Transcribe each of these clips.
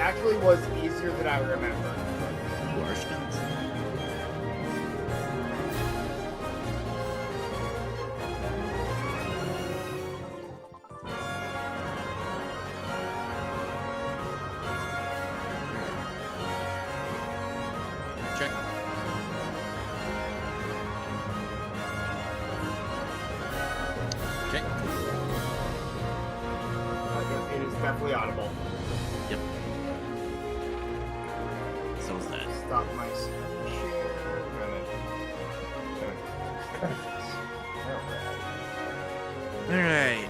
actually was easier than I remember. Worse guns. Check. Okay. It is definitely audible. Yep. So is that. Stop my share. Alright.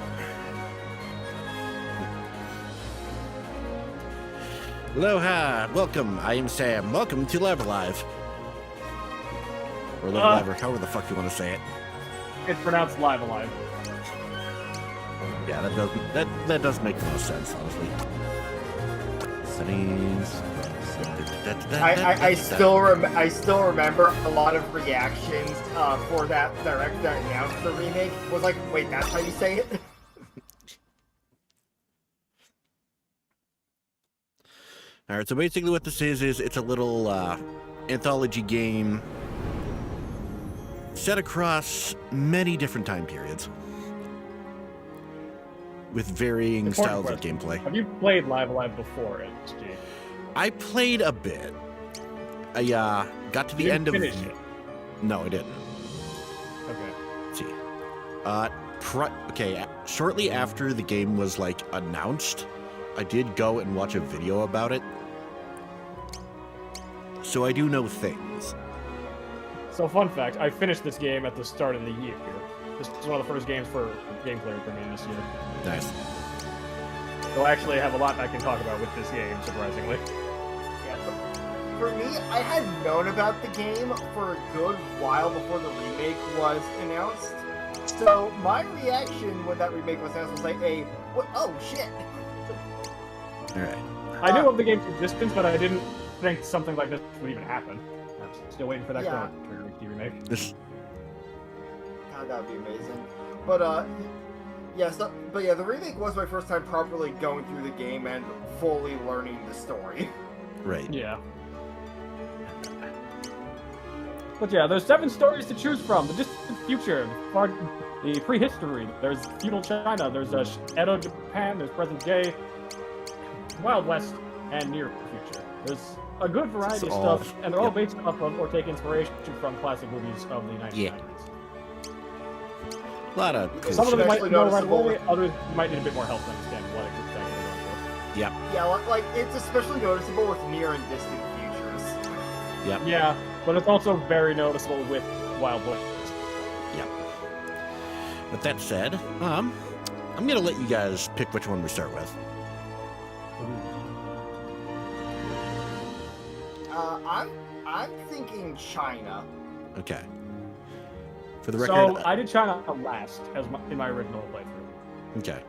Aloha! Welcome, I am Sam. Welcome to Live Alive. Or Live Alive, or however the fuck you want to say it. It's pronounced Live Alive. Yeah, that does make the most sense, honestly. Settings. I still remember a lot of reactions for that direct that announced the remake was like, wait, that's how you say it? Alright, so basically what this is it's a little anthology game set across many different time periods with varying styles of gameplay. Have you played Live Alive before, HG? I played a bit. I got to the end of it. No, I didn't. Okay. Let's see. Okay, shortly after the game was like announced, I did go and watch a video about it. So I do know things. So fun fact, I finished this game at the start of the year. This was one of the first games for gameplay for me this year. Nice. So I actually have a lot I can talk about with this game, surprisingly. Yeah, for me, I had known about the game for a good while before the remake was announced. So my reaction when that remake was announced was like, oh shit. Alright. I knew of the game's existence, but I didn't think something like this would even happen. I'm still waiting for that Chrono Trigger HD remake. God, that would be amazing. But yeah, the remake was my first time properly going through the game and fully learning the story. Right. Yeah. But yeah, there's 7 stories to choose from. The distant future, the prehistory, there's feudal China, there's Edo Japan, there's present day, Wild West, and near future. There's a good variety of stuff, and they're all based off of or take inspiration from classic movies of the 1990s. Yeah. A lot of cool Some of them shit. might know right away, others might need a bit more help to understand what exactly they're going for. Yep. Yeah, like it's especially noticeable with near and distant futures. Yep. Yeah, but it's also very noticeable with Wild West. Yep. With that said, I'm gonna let you guys pick which one we start with. I'm thinking China. Okay. For the record, So I did China last in my original playthrough. Okay.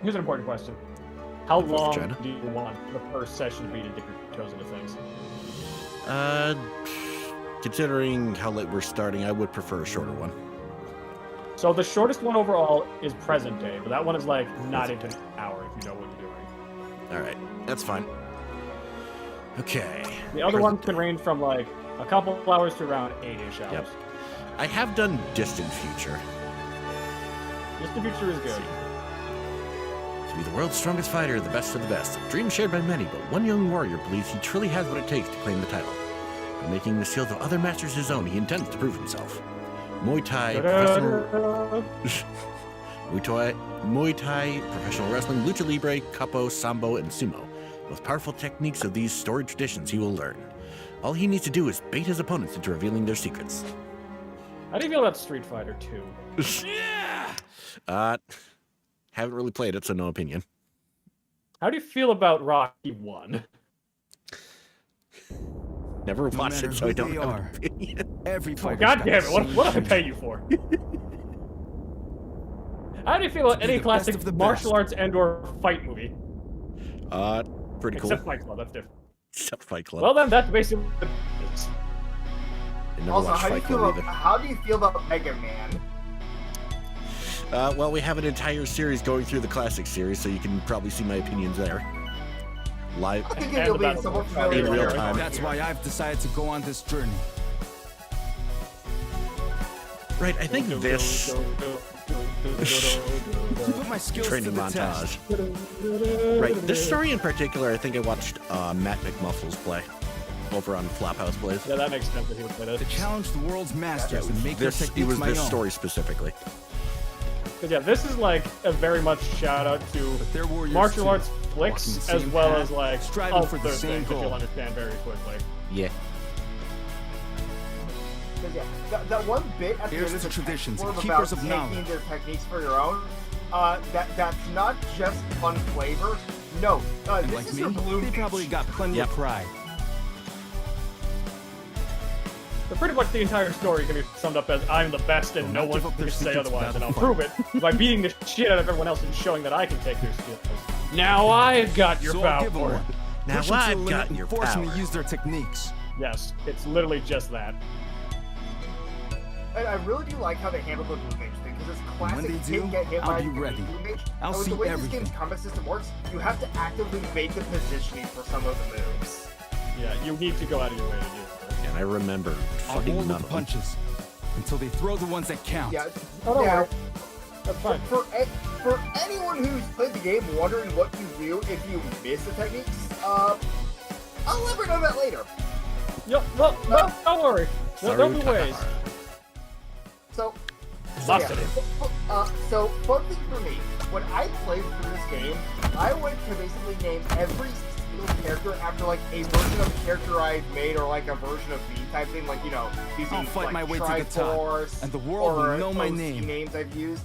Here's an important question: how For long China? do you want the first session to be to dip your toes into things? Considering how late we're starting, I would prefer a shorter one. So the shortest one overall is present day, but that one is like not even an hour if you know what you're doing. All right, that's fine. Okay. The other one can range from like a couple hours to around 8-ish hours. Yep. I have done Distant Future. Distant Future is good. To be the world's strongest fighter, the best of the best. A dream shared by many, but one young warrior believes he truly has what it takes to claim the title. By making the skills of other masters his own, he intends to prove himself. Muay Thai, professional wrestling, lucha libre, capo, sambo, and sumo. Most powerful techniques of these storied traditions he will learn. All he needs to do is bait his opponents into revealing their secrets. How do you feel about Street Fighter 2? Haven't really played it, so no opinion. How do you feel about Rocky 1? Never watched it, so I don't have an opinion. Every fighter's God got damn the it, what same did I pay you for? How do you feel about any classic martial arts and/or fight movie? Pretty cool. Except Fight Club, that's different. Except Fight Club. Well then, that's basically what it is. I never Also, watched Fight Club either. how do you feel about Mega Man? Well, we have an entire series going through the classic series, so you can probably see my opinions there. Live I think you'll be somewhat familiar in with real it. time. That's why I've decided to go on this journey. Right, I think this Put my skills training to the test. montage. Right, this story in particular, I think I watched Matt McMuffles play over on Flophouse Plays. Yeah, that makes sense that he would play To this. challenge the world's masters and make their This, it techniques was my this own. story specifically. But yeah, this is like a very much shout out to They're warriors martial too, arts walking flicks the as same well path, as like striving for the other same things that goal. you'll understand very quickly. Yeah. 'Cause, yeah, that one bit at the Here's end of the the traditions text and were keepers about of taking knowledge. their techniques for your own. That's not just fun flavor. No, And this like is me, your blue. they probably got plenty Yep. of pride. So pretty much the entire story can be summed up as I'm the best and They'll no not one give up their can say secrets otherwise, without and I'll a prove it by beating the shit out of everyone else and showing that I can take their skills. Now I've got your So I'll give them power. one. Now Push them to the I've limit got and your force them power. to use their techniques. Yes, it's literally just that. And I really do like how they handle the blue mage thing because it's classic. they You do, get hit I'll by be a ready. blue mage. I'll and with see the way everything. this game's combat system works, you have to actively bait the positioning for some of the moves. Yeah, you need to go out of your way to do it. And I remember I'll fucking roll none with of them. punches until they throw the ones that count. Yeah, Oh, don't yeah. worry. That's fine. For anyone who's played the game wondering what you do if you miss the techniques, I'll let her know that later. Yep, no, don't worry. There'll be Saru ways. Takahara. So, Lost yeah, it. so fun thing for me, when I played through this game, I went to basically name every single character after like a version of a character I've made or like a version of me type thing, like, you know, using I'll fight like my way to the top, Triforce and the world will or know my OC name. names I've used.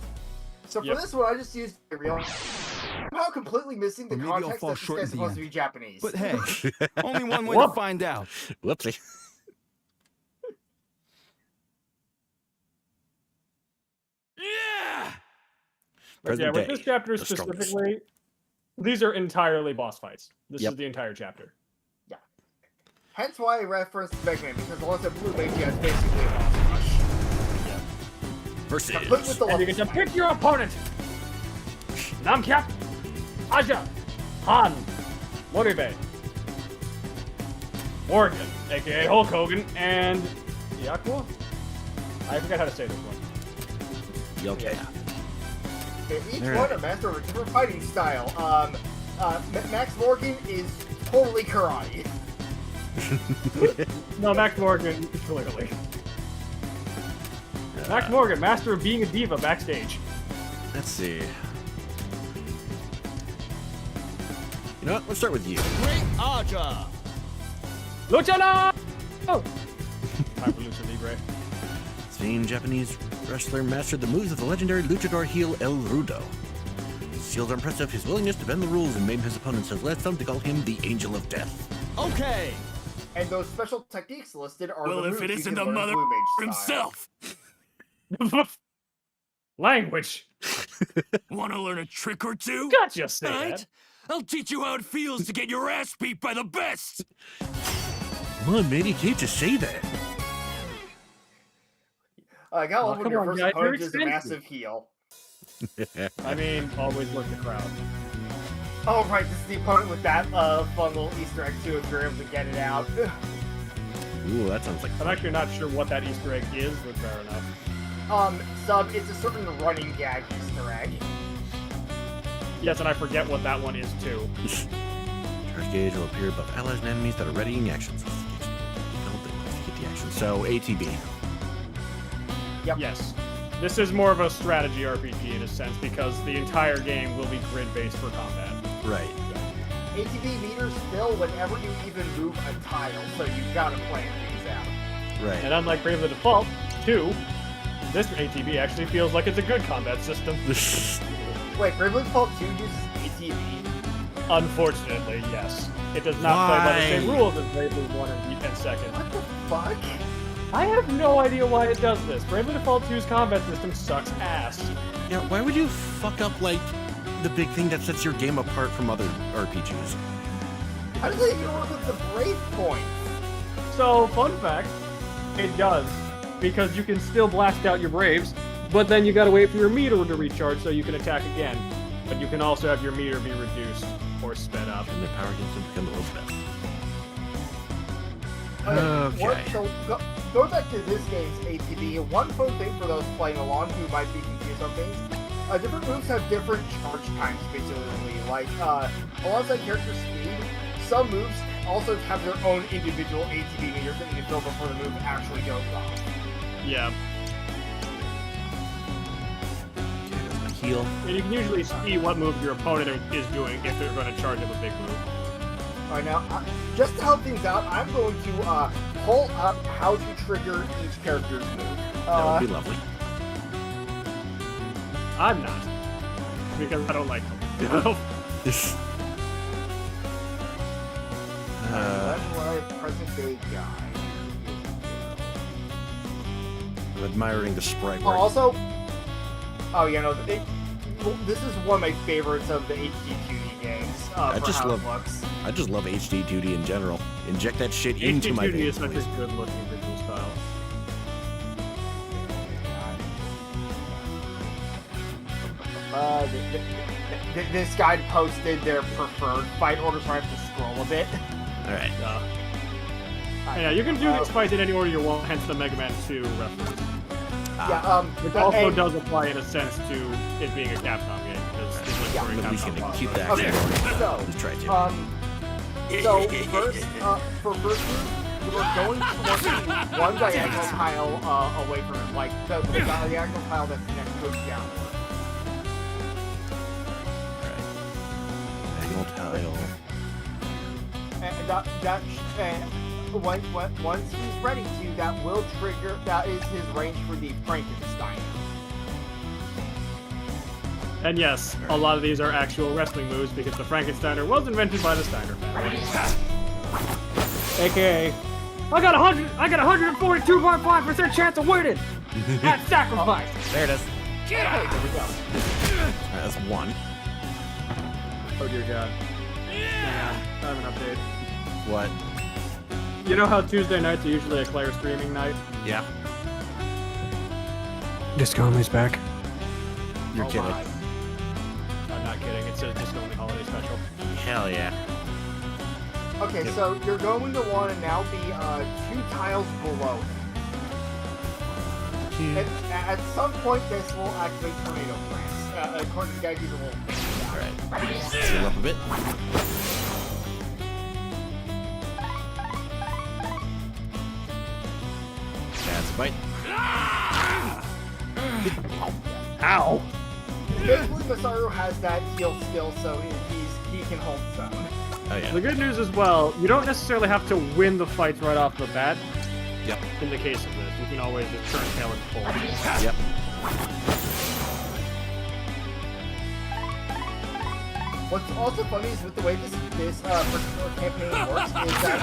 So for Yep. this one, I just used real. Somehow completely missing the Or maybe I'll context fall that this short guy's in the supposed to end. be Japanese. But hey, only one way to Whoop. find out. Whoopsie. Yeah! But yeah, Present with day, this chapter the strongest. specifically, these are entirely boss fights. This Yep. is the entire chapter. Hence why I referenced Mega Man, because unless a blue mage, yeah, it's basically a boss rush. Versus. Complete with the And you level. get to pick your opponent. Namcap, Aja, Han, Moribe, Morgan, aka Hulk Hogan, and Yakua? I forgot how to say this one. Okay. Each Alright. one a master of a different fighting style. Max Morgan is totally karate. No, Max Morgan, clearly. Max Morgan, master of being a diva backstage. Let's see. You know what? Let's start with you. Great Aja! Luchana! Oh! Time for Lucha Libre. Famed Japanese wrestler mastered the moves of the legendary luchador heel El Rudo. Skills are impressive. His willingness to bend the rules and maim his opponents has led some to call him the Angel of Death. Okay! And those special techniques listed are Well, the if moves it you isn't can the learn mother blue mage style. himself. Language. Want to learn a trick or two? Gotcha, say Right? that. I'll teach you how it feels to get your ass beat by the best. Come on, man. You can't just say that. I gotta love Oh, when come your on, first guys, opponent you're is a expensive. massive heel. I mean, always work the crowd. Oh right, this is the opponent with that fun little Easter egg too, if you're able to get it out. Ooh, that sounds like I'm actually not sure what that Easter egg is, but fair enough. It's a certain running gag Easter egg. Yes, and I forget what that one is too. Charge gauge will appear above allies and enemies that are readying actions. Get the action. So ATB. Yep. Yes. This is more of a strategy RPG in a sense, because the entire game will be grid-based for combat. Right. ATB meters fill whenever you even move a tile, so you've gotta plan things out. Right. And unlike Bravely Default 2, this ATB actually feels like it's a good combat system. Wait, Bravely Default 2 uses ATB? Unfortunately, yes. It does not play by the same Why? rules as Bravely 1 and 2. What the fuck? I have no idea why it does this. Bravely Default 2's combat system sucks ass. Yeah, why would you fuck up, like, the big thing that sets your game apart from other RPGs? How does it even work with the brave point? So, fun fact, it does. Because you can still blast out your Braves, But then you gotta wait for your meter to recharge so you can attack again. But you can also have your meter be reduced or sped up. And their power gets to become the world's best. So going back to this game's ATB, one fun thing for those playing along who might be confused on things, different moves have different charge times, basically. Like, alongside character speed, some moves also have their own individual ATB meters that you can fill before the move actually goes off. Yeah. Okay, that's my heal. And you can usually see what move your opponent is doing if they're going to charge up a big move. Alright, now, just to help things out, I'm going to pull up how to trigger each character's move. That would be lovely. I'm not. Because I don't like them. This. That's why present day guy. I'm admiring the sprite. Oh, also, this is one of my favorites of the HD 2D games. I for just how love- it looks. I just love HD 2D in general. Inject that shit into my HD2D veins, is such please. a good looking visual style. This guy posted their preferred fight orders, so I have to scroll a bit. Alright. Yeah, you can do these fights in any order you want, hence the Mega Man 2 reference. Which also does apply in a sense to it being a Capcom game, because it's like Yeah. very I'm at least Capcom gonna keep popular. that Okay, going. so, Let's try to. So first, for first move, we're going to want one diagonal tile away from him, like the diagonal tile that's next to his downward. Diagonal tile. And once he's ready to, that will trigger. That is his range for the Frankenstein. And yes, a lot of these are actual wrestling moves because the Frankensteiner was invented by the Steiner family. AKA, I got 142.5% chance of winning at sacrifice. There it is. Okay, there we go. Alright, that's one. Oh dear God. Yeah, I have an update. What? You know how Tuesday nights are usually a Claire streaming night? Yeah. Disco Only's back. You're kidding. My. I'm not kidding. It's a Disco Only holiday special. Hell yeah. Okay, so you're going to want to now be 2 tiles below him. At some point, this will activate Tornado Blast. According to the guy, he's a little bit. Alright. Heal up a bit. That's a bite. Ow! Basically, Masaru has that heal skill, so he can hold some. Oh yeah. The good news as well, you don't necessarily have to win the fights right off the bat. Yep. In the case of this, you can always just turn tail and pull. Yep. What's also funny is with the way this particular campaign works is that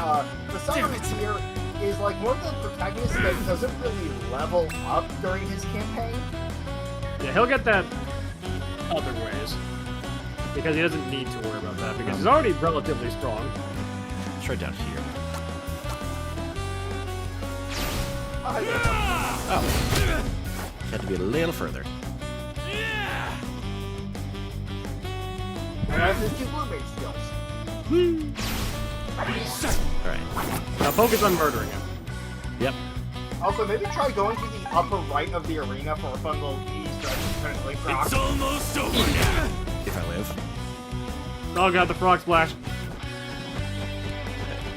Masaru here is like one of the protagonists that doesn't really level up during his campaign. Yeah, he'll get that other ways. Because he doesn't need to worry about that, because he's already relatively strong. Let's try down here. Yeah. Oh. Had to be a little further. And that's his 2 blue mage skills. Alright. Now focus on murdering him. Yep. Also, maybe try going to the upper right of the arena for a fun little Easter egg potentially proc. It's almost over now. If I live. Oh god, the frog splash.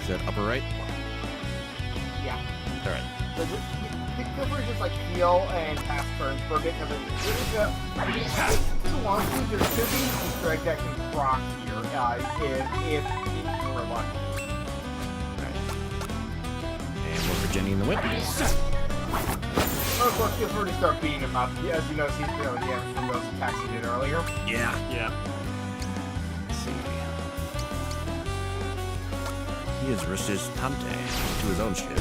Is that upper right? Yeah. Alright. So just, feel free to just like heal and pass turns for a bit, because if you want to, there should be an Easter egg that can proc here, if you're lucky. And one for Jenny in the whip. Of course, feel free to start beating him up. As you notice, he's fairly damaged from those attacks he did earlier. Yeah. Yeah. Let's see. He has risked his Tante to his own shit.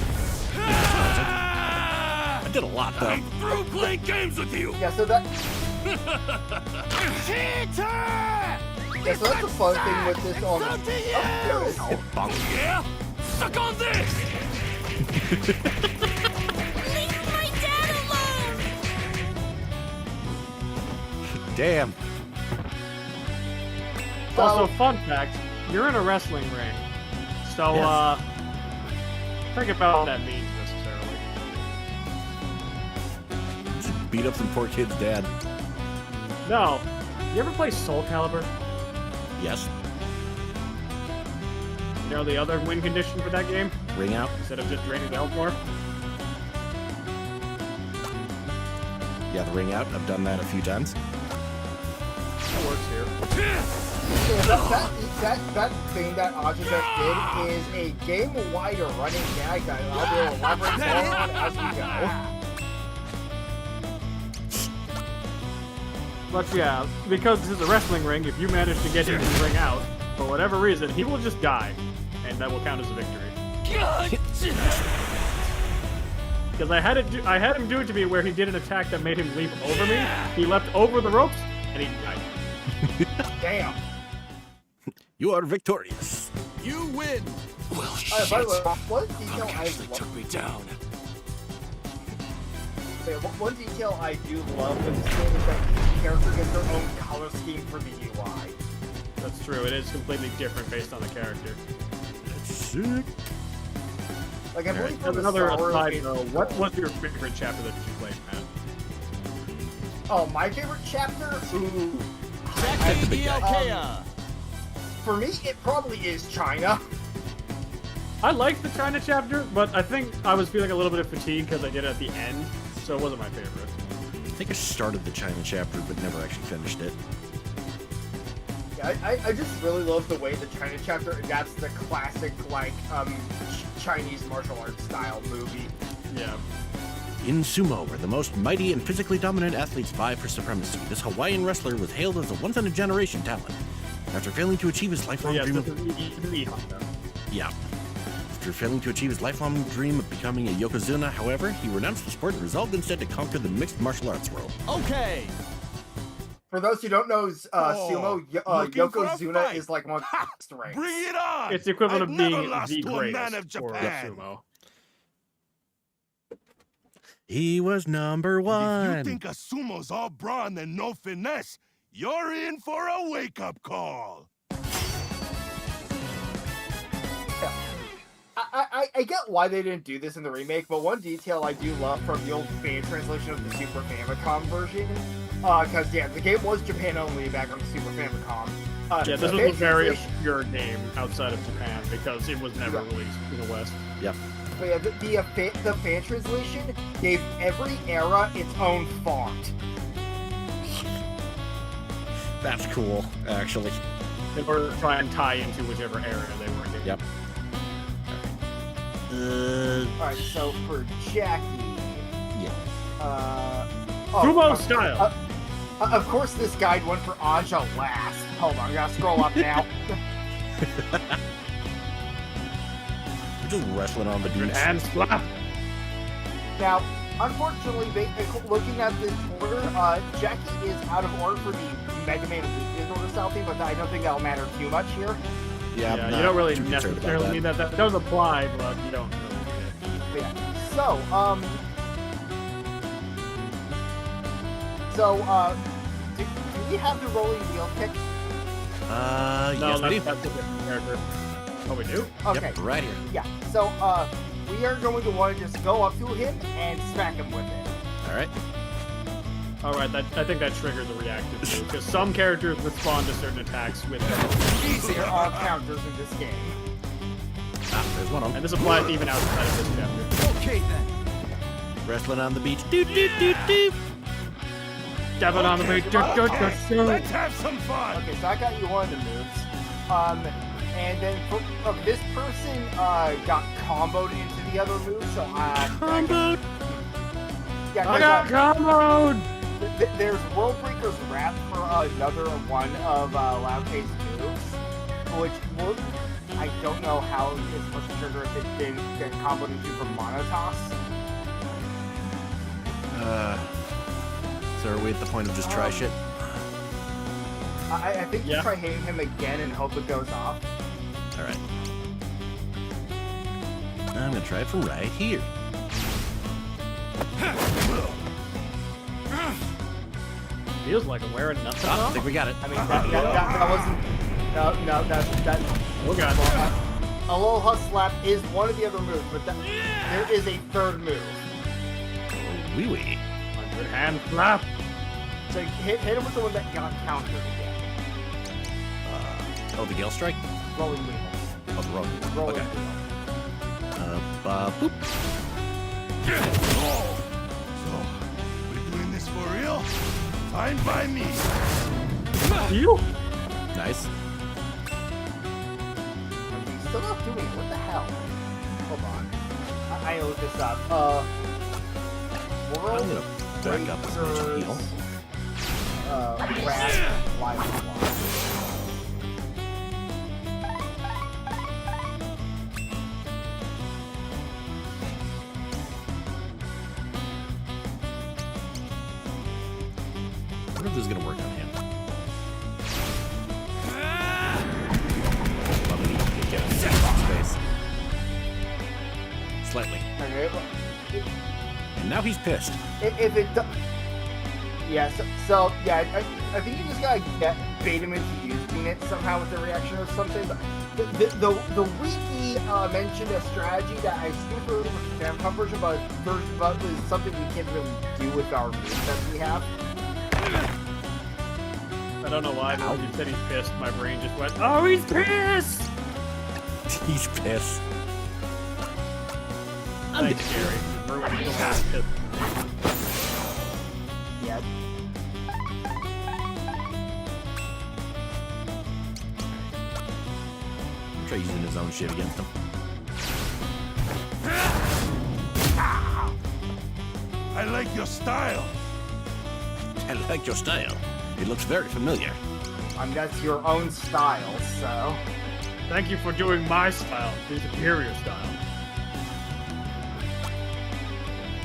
I did a lot though. I'm through playing games with you. Yeah, so that. Yeah, so that's the fun thing with this. Oh, Bonk. Yeah? Suck on this! Leave my dad alone! Damn. Also, fun fact, you're in a wrestling ring. So, Yes. think about what that means necessarily. Just beat up some poor kid's dad. No. You ever play Soul Calibur? Yes. You know the other win condition for that game? Ring out. Instead of just draining the health more? Yeah, the ring out. I've done that a few times. That works here. That thing that Aja just did is a game-wide running gag that I'll be able to elaborate more on as we go. But yeah, because this is a wrestling ring, if you manage to get him to ring out, for whatever reason, he will just die. And that will count as a victory. Because I had him do it to me where he did an attack that made him leap over me. He leapt over the ropes, and he died. Damn. You are victorious. You win. Well, By the way, shit. one detail Punk I actually love. took me down. One detail I do love with this game is that each character gets their own color scheme for the UI. That's true, it is completely different based on the character. That's sick. Like I believe for As the another Saru, aside it's- though, what was your favorite chapter that you played, Matt? Oh, my favorite chapter? Ooh. Jackie big guy. Iokea. For me, it probably is China. I liked the China chapter, but I think I was feeling a little bit of fatigue because I did it at the end, so it wasn't my favorite. I think I started the China chapter, but never actually finished it. Yeah, I just really love the way the China chapter adapts the classic, like, Chinese martial arts style movie. Yeah. In sumo, where the most mighty and physically dominant athletes vie for supremacy, this Hawaiian wrestler was hailed as a once-in-a-generation talent. After failing to achieve his So lifelong yes, dream this is Eons, though. Yeah. After failing to achieve his lifelong dream of becoming a Yokozuna, however, he renounced the sport and resolved instead to conquer the mixed martial arts world. Okay. For those who don't know, sumo, looking for a Yokozuna fight. is like one of the best ranks. Bring it on! It's the equivalent I've of never being lost the to a man greatest of for Japan. sumo. He was number And if one. you think a sumo's all brawn and no finesse, you're in for a wake-up call. I get why they didn't do this in the remake, but one detail I do love from the old fan translation of the Super Famicom version, because yeah, the game was Japan only back on the Super Famicom. Yeah, this the was fan a very translation- obscure game outside of Japan because it was never Yeah. released in the West. Yep. But yeah, the fan translation gave every era its own font. That's cool, actually. In order to try and tie into whichever era they were in. Yep. Alright, so for Jackie, Yeah. Sumo style! Of course, this guide went for Aja last. Hold on, I gotta scroll up now. We're just wrestling on the Good beach. hand slap! Now, unfortunately, looking at this order, Jackie is out of order for the Mega Man Weakness Order style thing, but I don't think that'll matter too much here. Yeah, Yeah, I'm you not don't really too concerned about necessarily need that. That does apply, but you don't really need it. But yeah. Do we have the rolling wheel pick? No, yes, we do. that's a different character. Oh, we do? Okay. Yep, right here. Yeah. So, we are going to want to just go up to him and smack him with it. All right. Alright, I think that triggers a reactive too, because some characters respond to certain attacks with There are counters in this game. Ah, there's one of and them. this applies even outside of this chapter. Okay then. Wrestling on the beach. Doot, doot, doot, doot. Stepping on the beat. Let's have some fun. Okay, so I got you one of the moves. And then this person got comboed into the other move, so Combo. yeah, I got comboed! there's World Breaker's Wrath for another one of Loudpace's moves, which I don't know how it's supposed to trigger if it didn't get comboed into from Monotoss. So are we at the point of just try shit? I think you Yeah. try hitting him again and hope it goes off. All right. I'm gonna try it from right here. Feels like I'm wearing nothing I off. think we got it. I mean, that wasn't. No, that. Look at Aloha Slap is one of the other moves, but there is a third move. Wee wee. Underhand flap. So hit him with the one that got countered again. Oh, the Gale Strike? Rolling wheel. Oh, the rolling. Rolling Okay. wheel. Boop. So, we're doing this for real? Fine by me. You? Nice. I'm still not doing it. What the hell? Hold on. I look this up. I'm gonna back up as much heal. Rat, live fly. I wonder if this is gonna work on him. Well, we need to get a space. Slightly. Okay, And now he's pissed. if it does... Yeah, so yeah, I think you just gotta bait him into using it somehow with the reaction or something. But the wiki mentioned a strategy that I think for the Famicom version, but is something we can't really do with our moves that we have. I don't know why, but when you said he's pissed, my brain just went, oh, he's pissed! He's pissed. Thanks, Gary. You ruined the last piss. Yeah. Try using his own shit against him. I like your style. I like your style. It looks very familiar. That's your own style, so... Thank you for doing my style, the superior style.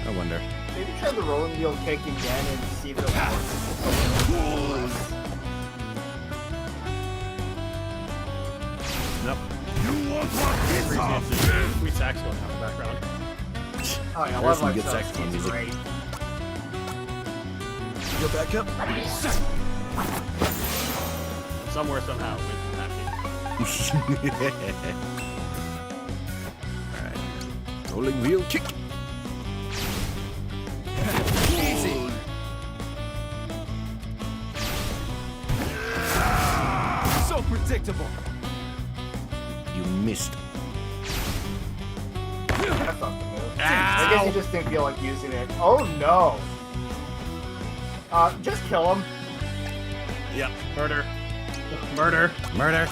I wonder. Maybe try the rolling wheel kick again and see if it'll work. Nope. You won't want this off. Sweet saxophone in the background. Oh yeah, There's some Love good Life saxophone is music. great. Go back up. Somewhere, somehow, with happy. Alright. Rolling wheel kick. Easy. So predictable. You missed. That's not the move. I guess you just didn't feel like using it. Oh no! Just kill him. Yep. Murder. Murder. Murder.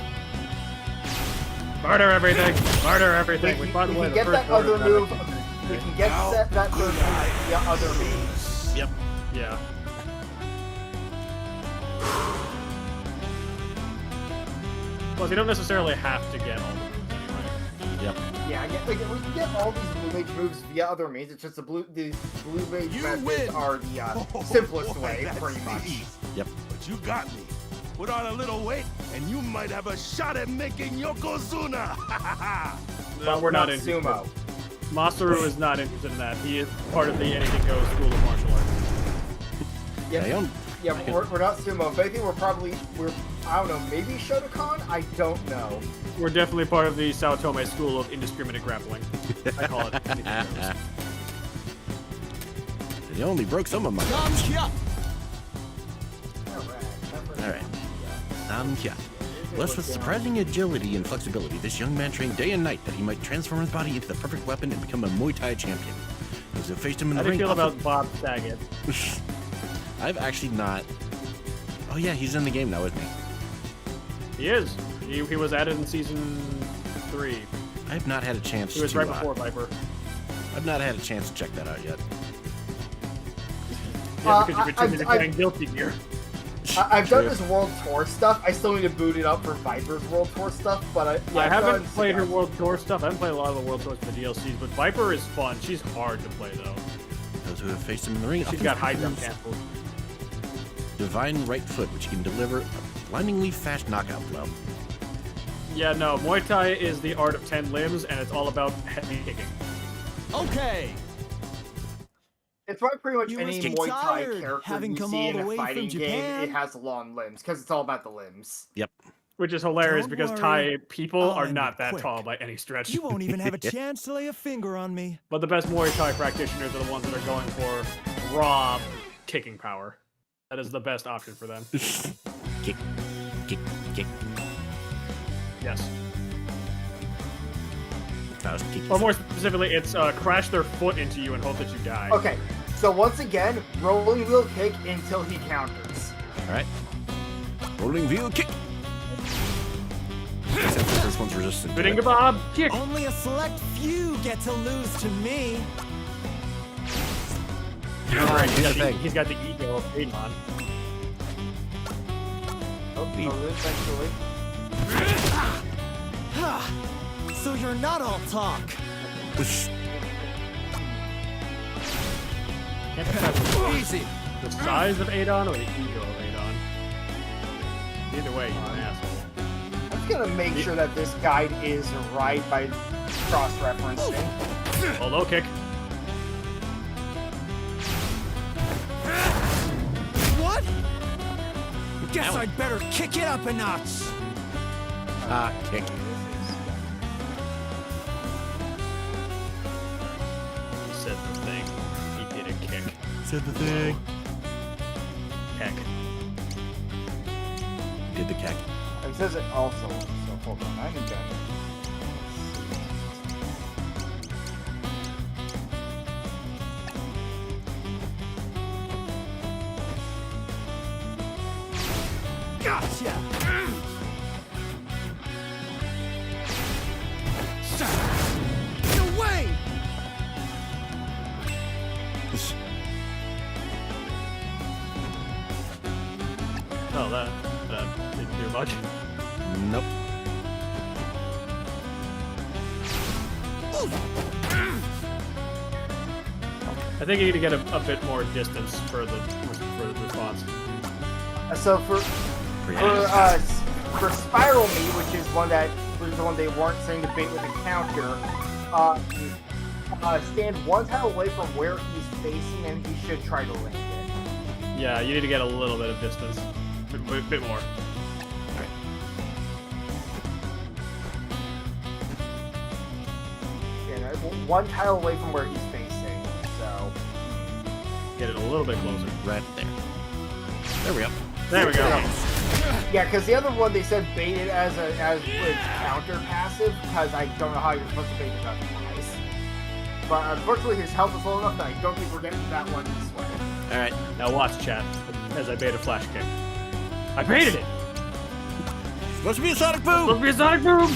Murder everything. Murder everything. We We finally can win the get first that murder other of move. everything. We can get that third move via other means. Yep. Yeah. Plus, you don't necessarily have to get all the moves anyway. Yep. Yeah, we can get all these Blue Mage moves via other means. It's just the Blue Mage You methods win. are the Oh, simplest boy, way, that's pretty much. easy. Yep. But you got me. Put on a little weight, and you might have a shot at making Yokozuna. But we're not Not into sumo. Masaru is not interested in that. He is part of the Anything Goes School of Martial Arts. Yeah, yeah, we're not sumo. But I think I don't know, maybe Shotokan? I don't know. We're definitely part of the Sao Tome School of Indiscriminate Grappling. I call it Anything Goes. You only broke some of my bones. Alright. Yeah. Blessed with surprising agility and flexibility, this young man trained day and night that he might transform his body into the perfect weapon and become a Muay Thai champion. Those who faced him in How the do you ring. feel about Bob Saget? I've actually not. Oh yeah, he's in the game now, isn't he? He is. He was added in season 3. I have not had a chance He was to. right before Viper. I've not had a chance to check that out yet. Yeah, because you've been too busy I've- playing Guilty Gear. I've done True. this World Tour stuff. I still need to boot it up for Viper's World Tour stuff, but I I've haven't done played her stuff. World Tour stuff. I haven't played a lot of the World Tours for the DLCs, but Viper is fun. She's hard to play, though. Those who have faced him in the ring. She's often got high jump performs cancels. Divine right foot, which can deliver a blindingly fast knockout blow. Yeah, no, Muay Thai is the art of 10 limbs, and it's all about heavy kicking. Okay. It's why pretty much You any must be Muay Thai tired, character having you come see all in the a way from fighting game, Japan. it has long limbs, because it's all about the limbs. Yep. Which is hilarious Don't because worry, Thai people I'll are end not it that quick. tall by any stretch. You won't even have a chance to lay a finger on me. But the best Muay Thai practitioners are the ones that are going for raw kicking power. That is the best option for them. Kick, kick, kick. Yes. Faust, kick. Or more specifically, it's crash their foot into you and hope that you die. Okay, so once again, rolling wheel kick until he counters. All right. Rolling wheel kick. Except the first one's resistant. to Bidding it. Bob, kick! Only a select few get to lose to me. Alright, do the thing. he's got the ego of Eon. Oh, eventually. So you're not all talk. Can't decide Easy. the size of Adon or the ego of Adon. Either way, he's an asshole. I'm gonna make sure that this guide is right by cross-referencing. Oh, low kick. What? Guess I'd better kick it up a notch. Kick. He said the thing. He did a kick. Said the thing. Heck. Did the kick. It says it also, so hold on, I need that. Gotcha. No way. Oh, that didn't do much. Nope. I think you need to get a bit more distance for the response. So for Spiral Me, which is the one they weren't saying to bait with a counter, stand one tile away from where he's facing, and he should try to land it. Yeah, you need to get a little bit of distance. A bit more. Yeah, one tile away from where he's facing, so... Get it a little bit closer. Right there. There we go. There we go. Yeah, because the other one they said bait it as its counter passive, because I don't know how you're supposed to bait it otherwise. But unfortunately, his health is low enough that I don't think we're getting that one this way. All right. Now watch, chat, as I bait a flash kick. I baited it! Supposed to be a sonic Supposed boom. to be a sonic boom!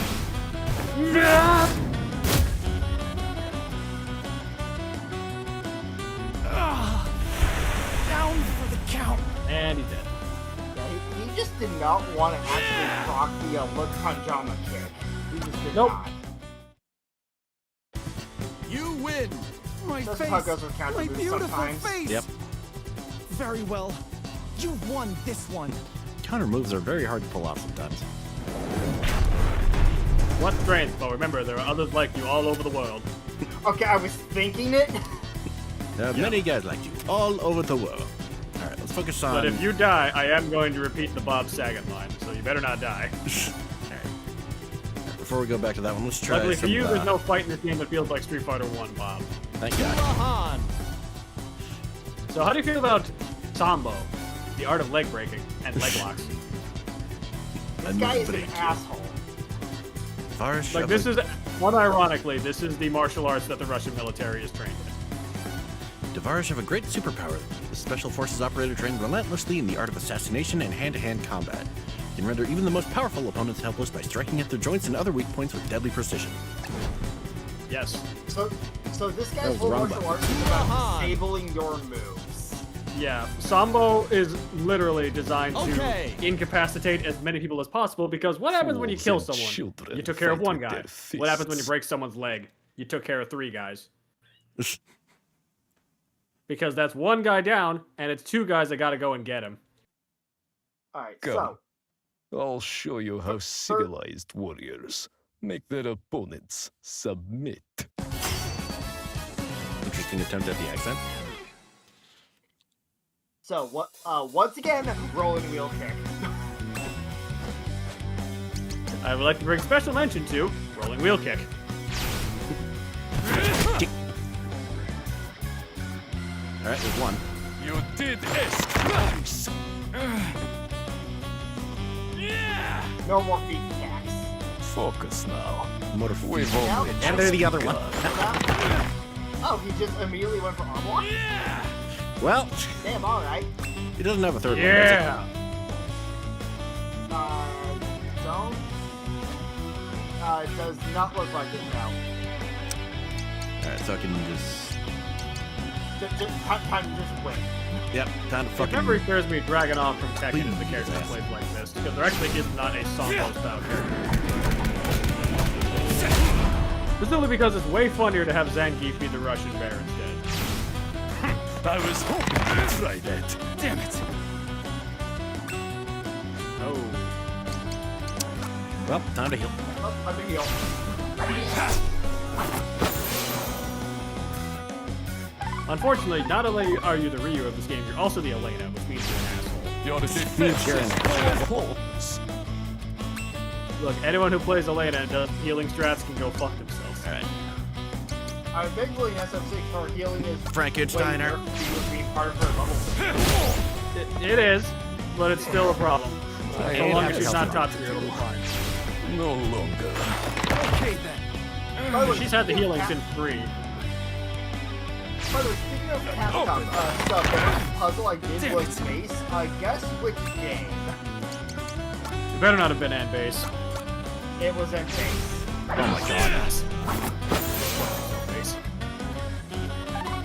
Yeah! Down for the count. And he's dead. Yeah, he just did not want to actually proc the look punch on the kick. He just did Nope. not. You win. My That's face. how it goes with counter My moves beautiful sometimes. face. Yep. Very well. You've won this one. Counter moves are very hard to pull off sometimes. What strength, but remember, there are others like you all over the world. Okay, I was thinking it. There are many guys like you all over the world. All right, let's focus on. But if you die, I am going to repeat the Bob Saget line, so you better not die. All right. Before we go back to that one, let's try Luckily for some, you, there's no fight in this game that feels like Street Fighter 1, Bob. Thank God. Mahan. So how do you feel about Sambo, the art of leg breaking and leg locks? This guy is an asshole. Varsh Like of this a- is, unironically, this is the martial arts that the Russian military is trained in. Devarish have a great superpower. The Special Forces operator trained relentlessly in the art of assassination and hand-to-hand combat. He can render even the most powerful opponents helpless by striking at their joints and other weak points with deadly precision. Yes. So this That guy's was whole wrong martial button. arts is about disabling your moves. Yeah, Sambo is literally designed Okay. to incapacitate as many people as possible because what happens when you kill Fools and someone? children You took care of fight one with guy. their What happens when you fists. break someone's leg? You took care of 3 guys. Because that's 1 guy down, and it's 2 guys that gotta go and get him. Alright, Go. so I'll show you how civilized warriors make their opponents submit. Interesting attempt at the accent. So what? Once again, rolling wheel kick. I would like to bring special mention to rolling wheel kick. All right, there's one. You did it! Nice! No more feet attacks. Focus now. Motor We've only And there's the other one. Oh, he just immediately went for arm lock? Well, Damn, alright. he doesn't have a third Yeah. Don't. It does not look like it now. one, does he? All right, so I can just. Just time to just win. Yep, time to If fucking. memory serves me, Dragonov from Tekken is the Please. character that plays like this, because there actually is not a song style character. Presumably because it's way funnier to have Zangief be the Russian bear instead. I was hoping you'd try that. Damn it! Oh. Well, time to heal. Oh, I'm the heel. Unfortunately, not only are you the Ryu of this game, you're also the Elena, which means you're an asshole. Your defense is full of holes. Look, anyone who plays Elena and does healing strats can go fuck themselves. All right. Thankfully, in SF6, her healing is Frankensteiner. being part of her level. It is, but it's still a problem. So I long am as she's not healthy. top tier, it'll be fine. No longer. Okay then. By the way, She's had the healing since 3. By the way, speaking of Capcom stuff, the first puzzle I did was base. Guess which game? It better not have been Ant Base. It was in base. Oh my god. Base.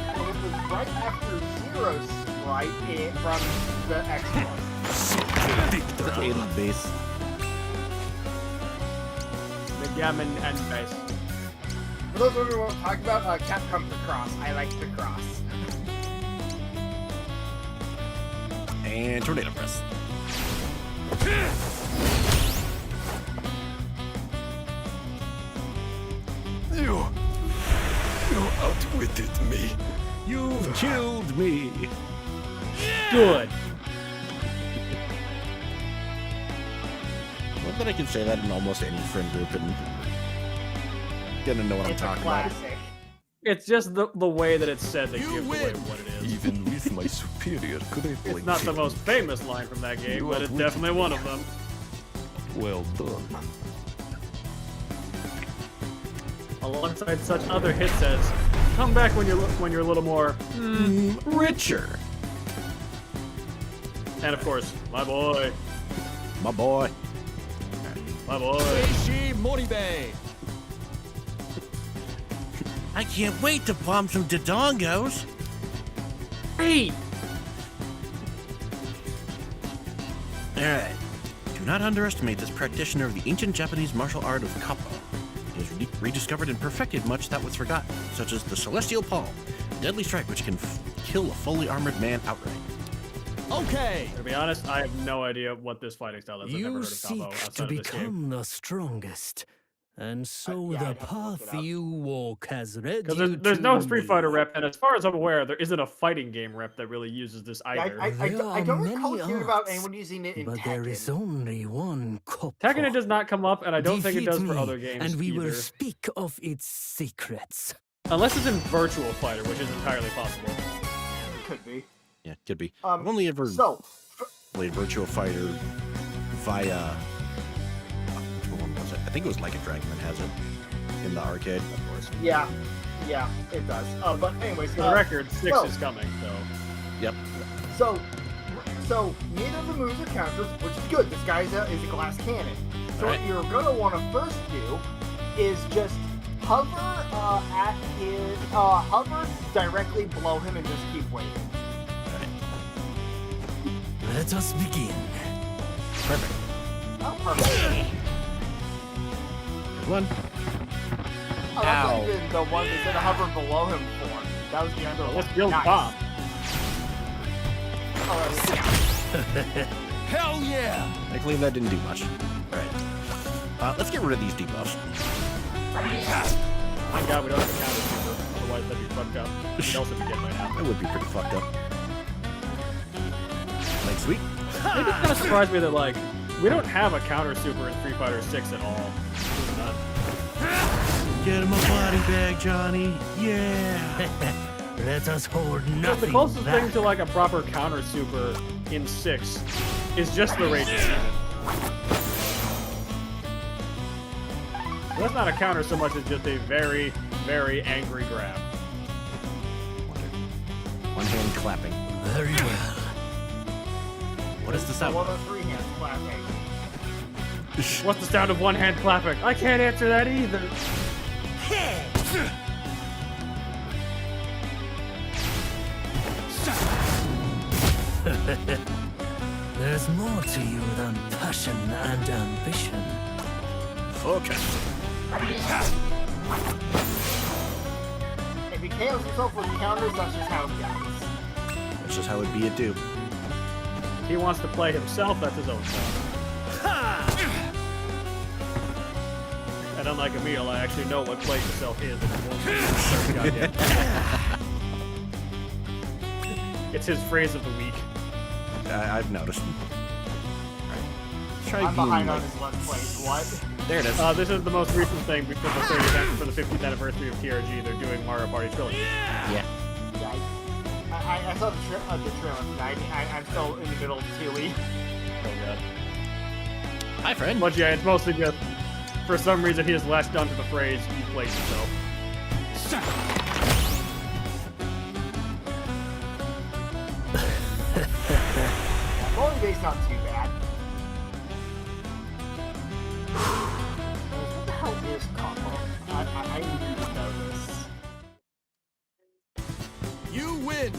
It was right after Zero Sprite from the Xbox. That's alien base. The Gammon and Base. For those wondering what I'm talking about, Capcom for Cross. I like the Cross. And tornado press. You outwitted me. You killed me. Good. Well, then I can say that in almost any friend group and gonna know what I'm It's a talking about. classic. It's just the way that it's said that You gives away win. what it is. Even with my superior grappling It's not the skill. most famous line from that game, You but it's outwitted definitely one of them. Well done. Alongside such other hits as "Come back when you're a little more," Richer. and of course, "My boy, My boy. my boy." Seishi Moribe. I can't wait to bomb some Dodongos. Hey! Alright. Do not underestimate this practitioner of the ancient Japanese martial art of Kappa. He has rediscovered and perfected much that was forgotten, such as the Celestial Palm, a deadly strike which can kill a fully armored man outright. Okay. To be honest, I have no idea what this fighting style is. I've never You heard of Combo seek outside to of this game. become the strongest, and so yeah, the I'd have to look path it up. you walk has led Because you there's no to Street Fighter me. rep, and as far as I'm aware, there isn't a fighting game rep that really uses this I either. don't recall many hearing about arts, anyone using it in But there is Tekken. only one cup. Tekken it does not come up, and I don't think it Defeat does for me, other games and we either. will speak of its secrets. Unless it's in Virtual Fighter, which is entirely possible. Could be. Yeah, could be. I've only ever So, played Virtua Fighter via. What one was it? I think it was Like a Dragon that has it in the arcade. Of course. yeah, it does. But anyways, For the record, 6 well- is coming, so. Yep. So neither of the moves are counters, which is good. This guy is a glass cannon. So Alright. what you're gonna want to first do is just hover at his hover directly below him and just keep waiting. Let us begin. Perfect. Oh, perfect. Good one. Oh, that's Ow. not even the one they said hover below him for. That was the other one. Let's build Nice. Bob. Oh, Hell yeah. Thankfully, that didn't do much. Alright. Let's get rid of these debuffs. Thank God we don't have a counter super, otherwise that'd be fucked up. We'd also be dead by now. That would be pretty fucked up. Sweet. It just kind of surprised me that, like, we don't have a counter super in Street Fighter 6 at all. There's none. Get him a body bag, Johnny. Yeah. Let us hold The nothing closest back. thing to, like, a proper counter super in 6 is just the Raging Demon. That's not a counter so much as just a very, very angry grab. One hand clapping. Very well. What is the sound? One of the 3 hands clapping. What's the sound of one hand clapping? I can't answer that either. There's more to you than passion and ambition. Focus. If he KOs himself with counters, that's just how it goes. That's just how it'd be a do. If he wants to play himself, that's his own fault. And unlike Emil, I actually know what play yourself is. And it won't be goddamn. It's his phrase of the week. I've noticed. Alright. Try I'm being behind like... on his Let's Plays. What? There it is. This is the most recent thing because the 30th for the 50th anniversary of TRG. They're doing Mario Party Trilogy. Yeah. Yeah, I saw the trailer tonight. I'm still in the middle of Tui. Oh god. Hi, friend. But yeah, it's mostly just for some reason he has latched onto the phrase "you played yourself." Rolling base not too bad. What the hell is combo? I need to know this. You win.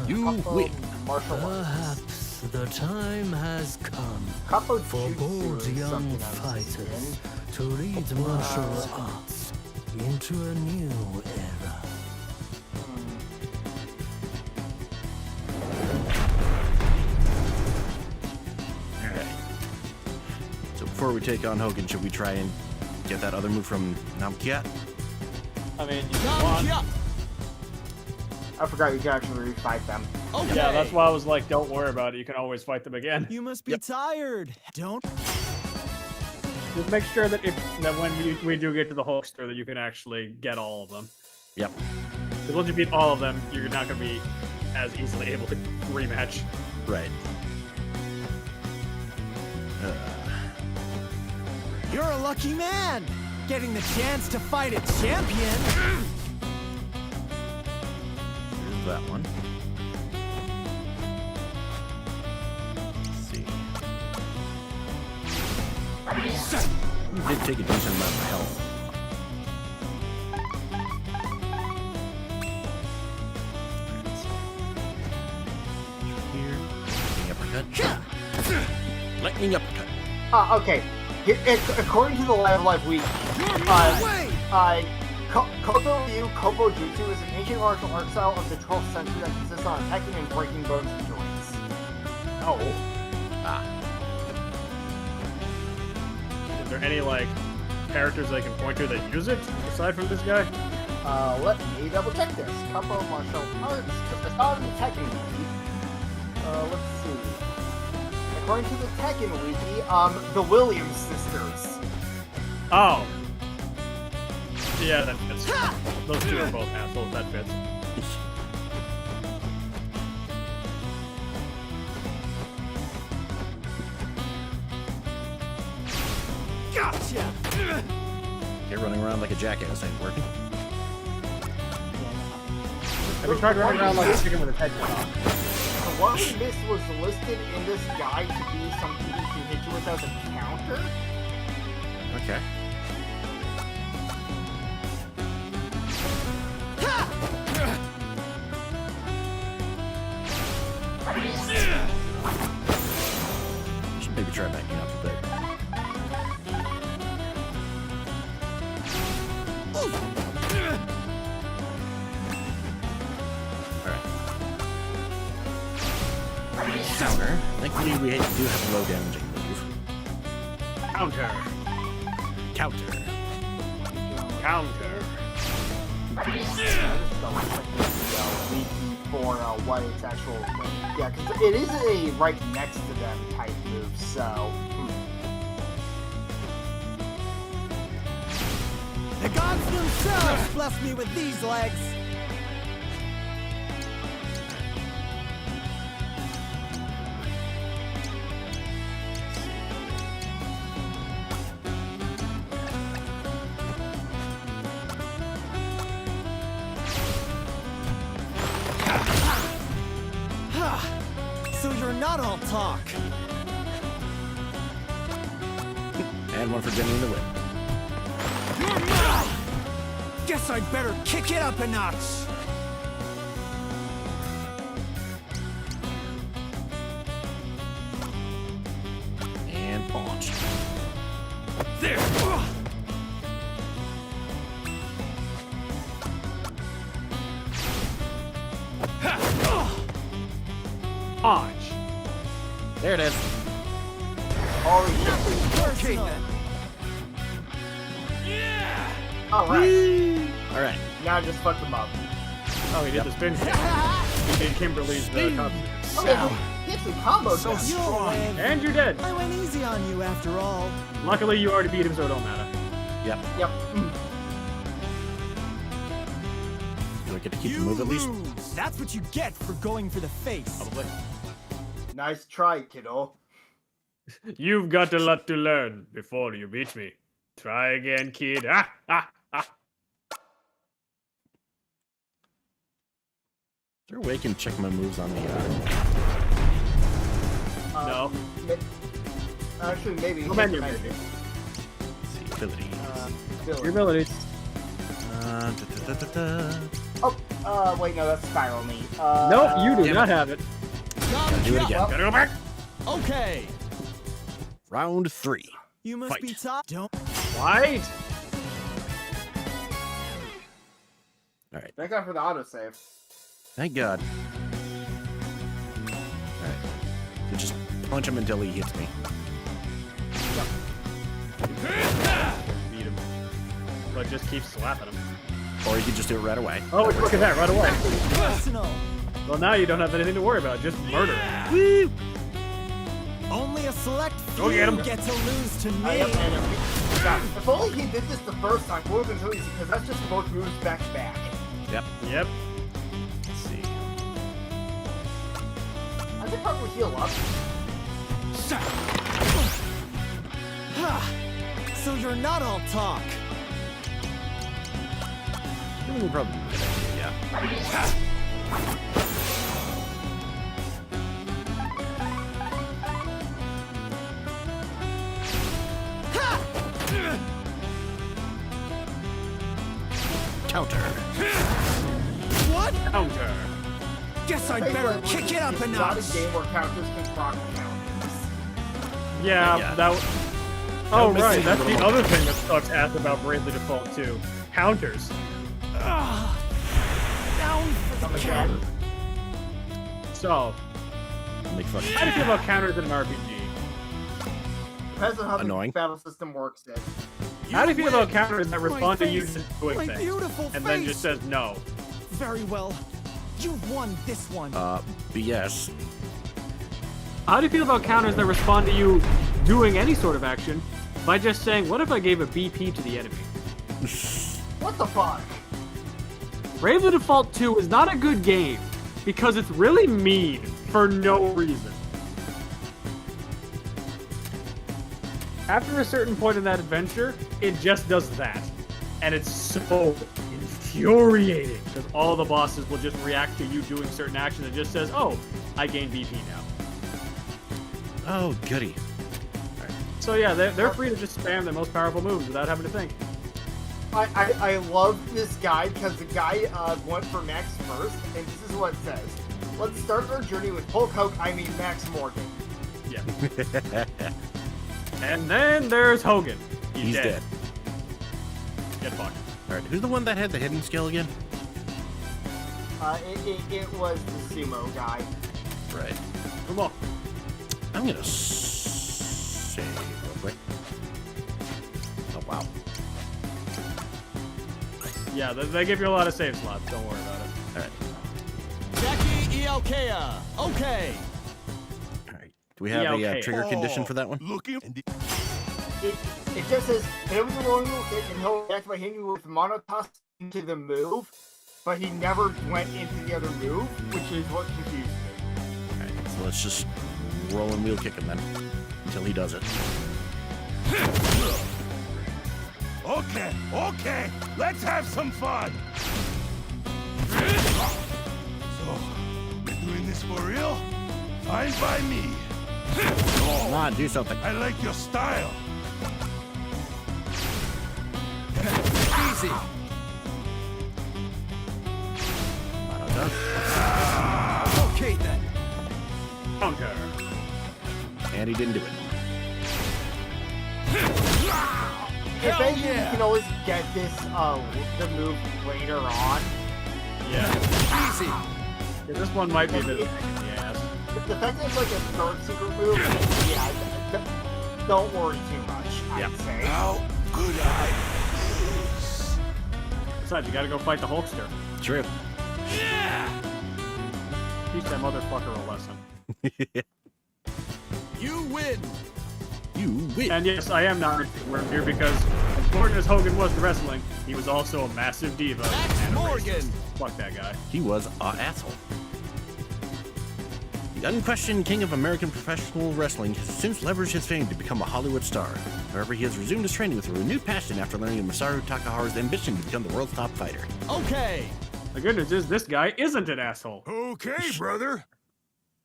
You Combo win. martial arts. Perhaps the time has come Combo for jutsu bold is young something I'm fighters interested to lead martial arts into a new era. Alright. So before we take on Hogan, should we try and get that other move from Namkia? I mean, you Come want. here. I forgot you can actually refight them. Okay. Yeah, that's why I was like, don't worry about it. You can always fight them again. You must be Yep. tired. Don't. Just make sure that when we do get to the Hulkster, that you can actually get all of them. Yep. Because once you beat all of them, you're not going to be as easily able to rematch. Right. You're a lucky man, getting the chance to fight a champion. Here's that one. Let's see. You did take a decent amount of health. Here. Lightning uppercut. Lightning uppercut. Okay. According to the Live Life Week, Koto Ryu Kobo Jutsu is an ancient martial art style of the 12th century that consists on attacking and breaking bones and joints. Oh. Ah. Is there any, like, characters I can point to that use it, aside from this guy? Let me double check this. Kobo martial arts, the style of the Tekken Wiki. Let's see. According to the Tekken Wiki, the Williams sisters. Oh. Yeah, that fits. Those two are both assholes. That fits. Gotcha. You're running around like a jackass ain't working. Have you tried running around like a chicken with a head cut off? The one we missed was listed in this guide to be something you can hit you with as a counter. Okay. Should maybe try backing up a bit. Alright. Counter. Thankfully, we do have a low damaging move. Counter. Counter. Counter. For what its actual, yeah, because it is a right next to them type move, so. The gods themselves bless me with these legs. So you're not all talk. And one for Jenny in the whip. Guess I'd better kick it up a notch. And punch. There. Punch. There it is. Okay then. Alright, Alright. now just fuck them up. Oh, he did the spin kick. He did Kimberly's combo. Okay, he actually comboed So them. strong. And you're dead. I went easy on you after all. Luckily, you already beat him, so it don't matter. Yep. Yep. Do I get to keep the move at least? lose. That's what you get for going for the face. Probably. Nice try, kiddo. You've got a lot to learn before you beat me. Try again, kid. Ah, ah, ah. Is there a way I can check my moves on the No. Actually, maybe. Go back here, Maybe. baby. ability? Billy. Your abilities. Da, da, da, da, da. Oh, wait, no, that's Spiral Me. Nope, you do damn not have it. Gotta do it again. Gotta go back. Okay. Round 3. You must Fight. be top. Don't. White. Alright. Thank God for the autosave. Thank God. Alright. So just punch him until he hits me. Beat him. But just keep slapping him. Or you can just do it right away. Oh, look at that, right away. Personal. Well, now you don't have anything to worry about. Just murder him. Woo! Only a select Go few get him. get to lose to me. Yep, and if only he did this the first time, it would have been so easy, because that's just both moves back to back. Yep. Yep. Let's see. I could probably heal up. So you're not all talk. That would probably be a good idea, yeah. Counter. What? Counter. Guess I'd better kick it up a It's not notch. a game where counters can proc counters. Yeah, Yeah. that was... Oh, missing right, a that's little the more. other thing that sucks ass about Bravely Default 2. Counters. Down for Come the again. count. So, Make fun. how do you feel about counters in an RPG? Depends on how Annoying. the battle system works. How do you feel win. about counters that My respond to you face. just doing My things? beautiful And then face. just says no. Very well. You've won this one. BS. How do you feel about counters that respond to you doing any sort of action by just saying, what if I gave a BP to the enemy? What the fuck? Bravely Default 2 is not a good game because it's really mean for no reason. After a certain point in that adventure, it just does that. And it's so infuriating because all the bosses will just react to you doing certain actions and just says, oh, I gain BP now. Oh, goody. So yeah, they're free to just spam their most powerful moves without having to think. I love this guide because the guy went for Max first, and this is what it says. Let's start our journey with Hulk Max Morgan. Yeah. And then there's Hogan. He's dead. Get fucked. Alright, who's the one that had the hidden skill again? It was the sumo guy. Right. Come on. I'm gonna save real quick. Oh, wow. Yeah, they give you a lot of save slots. Don't worry about it. All right. Jackie Eokea. Okay. All right. Do we have Yeah, a okay. trigger condition for that one? Looking. It just says, hit him with the rolling wheel kick, and he'll react by hitting you with monotoss into the move, but he never went into the other move, which is what confused me. All right. So let's just roll and wheel kick him then until he does it. Okay, okay, let's have some fun. So, we're doing this for real? Fine by me. Come on, do something. I like your style. Easy. Okay then. Counter. And he didn't do it. If Hell anything, yeah. you can always get this, the move later on. Yeah. Easy. Yeah, this one might be a bit of a pain in the ass. The fact that it's like a third secret move, yeah, don't worry too much, Yeah. I'd say. How good I Besides, you gotta go fight the Hulkster. True. Teach that motherfucker a lesson. You win. You win. And yes, I am not here because, as important as Hogan was to wrestling, he was also a massive diva. Max and a Morgan. racist. Fuck that guy. He was an asshole. The unquestioned king of American professional wrestling has since leveraged his fame to become a Hollywood star. However, he has resumed his training with a renewed passion after learning of Masaru Takaharu's ambition to become the world's top fighter. Okay. The good news is this guy isn't an asshole. Okay, brother.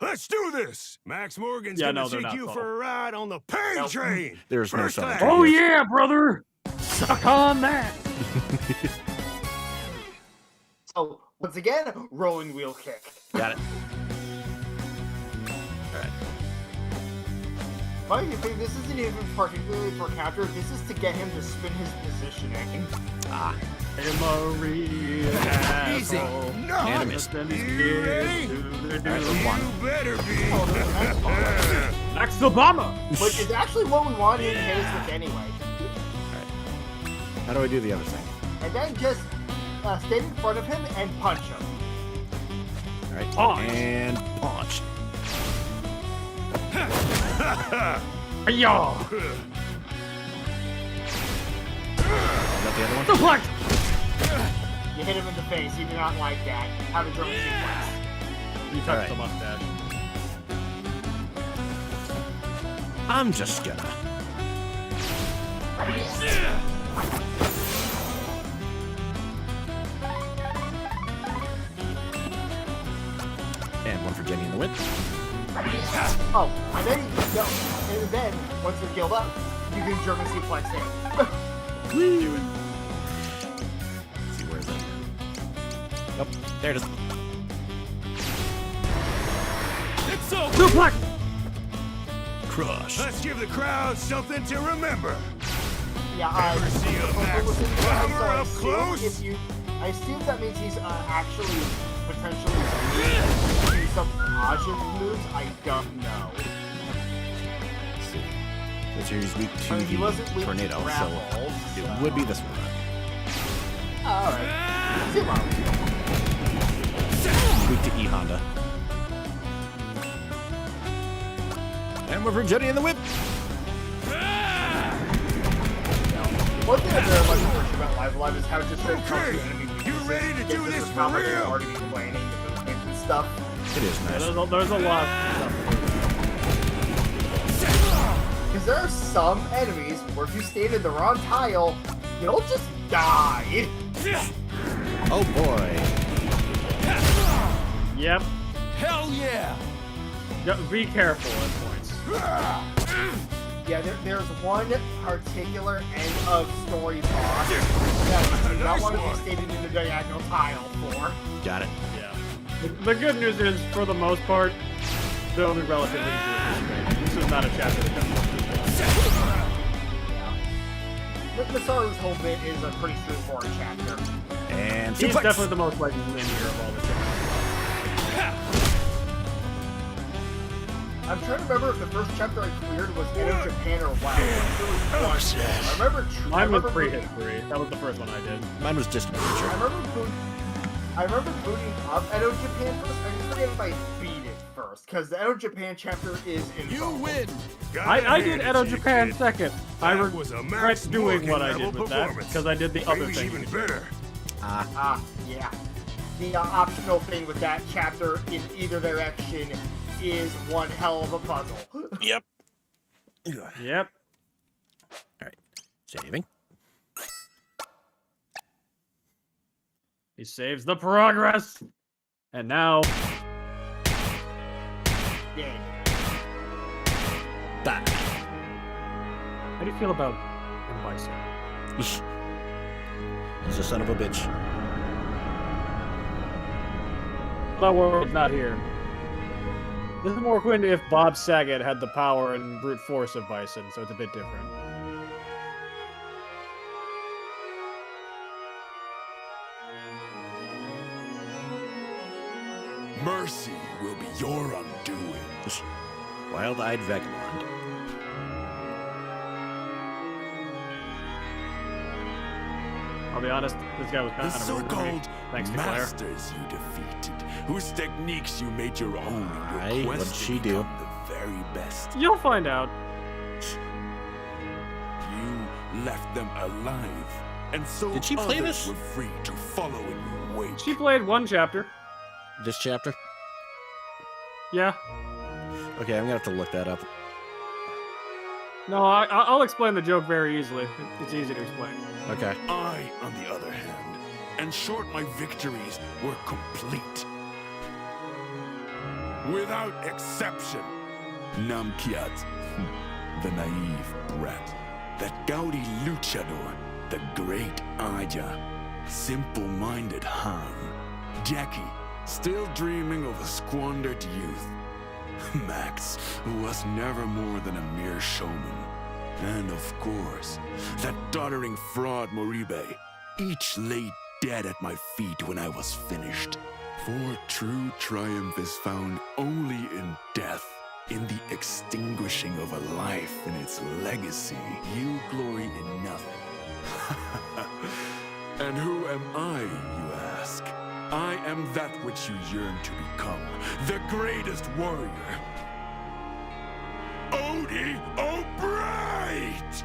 Let's do this. Max Morgan's Yeah, gonna no, they're take not, you though. for a ride on the pain train. There's no First such class. thing. Oh yeah, brother! Suck on that! So, once again, rolling wheel kick. Got it. Alright. But you think this isn't even particularly for counter, this is to get him to spin his positioning. Ah. Emery Easy. asshole. No. And a miss. Send his You kids ready? to the Alright, doom. one. You better be. Oh, that's fine. Max Obama! Which is actually what we wanted in his with anyway. How do I do the other thing? And then just stand in front of him and punch him. Alright. Punch. And punch. Yo! Is that the other one? Deflect! You hit him in the face, you do not like that. Have a German suplex. You touched Alright. the mustache. I'm just gonna. And one for Jenny in the wind. Oh, and then, and then once you're healed up, you can German suplex him. Woo! Let's see, where is it? Oh, there it is. It's so. Deflect! Crush. Let's give the crowd something to remember. Yeah, Ever see a Max Power up close? I assume that means he's actually potentially doing some Ajin moves. I don't know. Let's see. This here is weak I to mean, he wasn't the weak to tornado, so grapple, it so- would be this one. Alright. Zero. Weak to E Honda. And we're for Jenny in the whip. One thing I very much appreciate about Live Live is how just straight Okay, you ready to do this for real? Already be planning the movements and stuff. It is Yeah, nice. there's a lot of stuff. Because there are some enemies where if you stayed in the wrong tile, you'll just die. Oh boy. Yep. Hell yeah. Be careful at points. Yeah, there's one particular end of story boss that you do not want to be stated in the diagonal tile for. Got it. Yeah. The good news is, for the most part, they'll be relatively easy to anticipate. This is not a chapter that comes up. Yeah. Masaru's whole bit is a pretty straightforward chapter. And He's suplex. definitely the most like linear of all the chapters. I'm trying to remember if the first chapter I cleared was End of Japan or WoW. There was one I remember. Mine was prehistory. That was the first one I did. Mine was distant future. I remember booting up Edo Japan first. I just forget if I beat it first, because the Edo Japan chapter is in. You win! I did Edo Japan second. I was a regret Max doing what I Morgan did with level that performance. because I did the other Maybe thing. even better. Yeah. The optional thing with that chapter in either direction is one hell of a puzzle. Yep. Yep. Alright. Saving. He saves the progress. And now, Yeah. Bye. how do you feel about M. Bison? He's a son of a bitch. That world's not here. This is more akin to if Bob Saget had the power and brute force of Bison, so it's a bit different. Mercy will be your undoing. Wild-eyed vagabond. I'll be honest, this guy was The kind of rude to me. so-called Thanks to Claire. masters you defeated, whose techniques you made your own in Aye, your what'd quest she to do? become the very best. You'll find out. You left them alive, and so Did she play others this? were free to follow in your wake. She played one chapter. This chapter? Yeah. Okay, I'm gonna have to look that up. No, I'll explain the joke very easily. It's easy to explain. Okay. I, on the other hand, ensured my victories were complete. Without exception. Namkiat, the naive brat. That gaudy luchador, the great Aya. Simple-minded Han. Jackie, still dreaming of a squandered youth. Max, who was never more than a mere showman. And of course, that doddering fraud Moribe. Each lay dead at my feet when I was finished. For true triumph is found only in death, in the extinguishing of a life and its legacy. You glory in nothing. And who am I, you ask? I am that which you yearn to become, the greatest warrior. Odie O'Bright!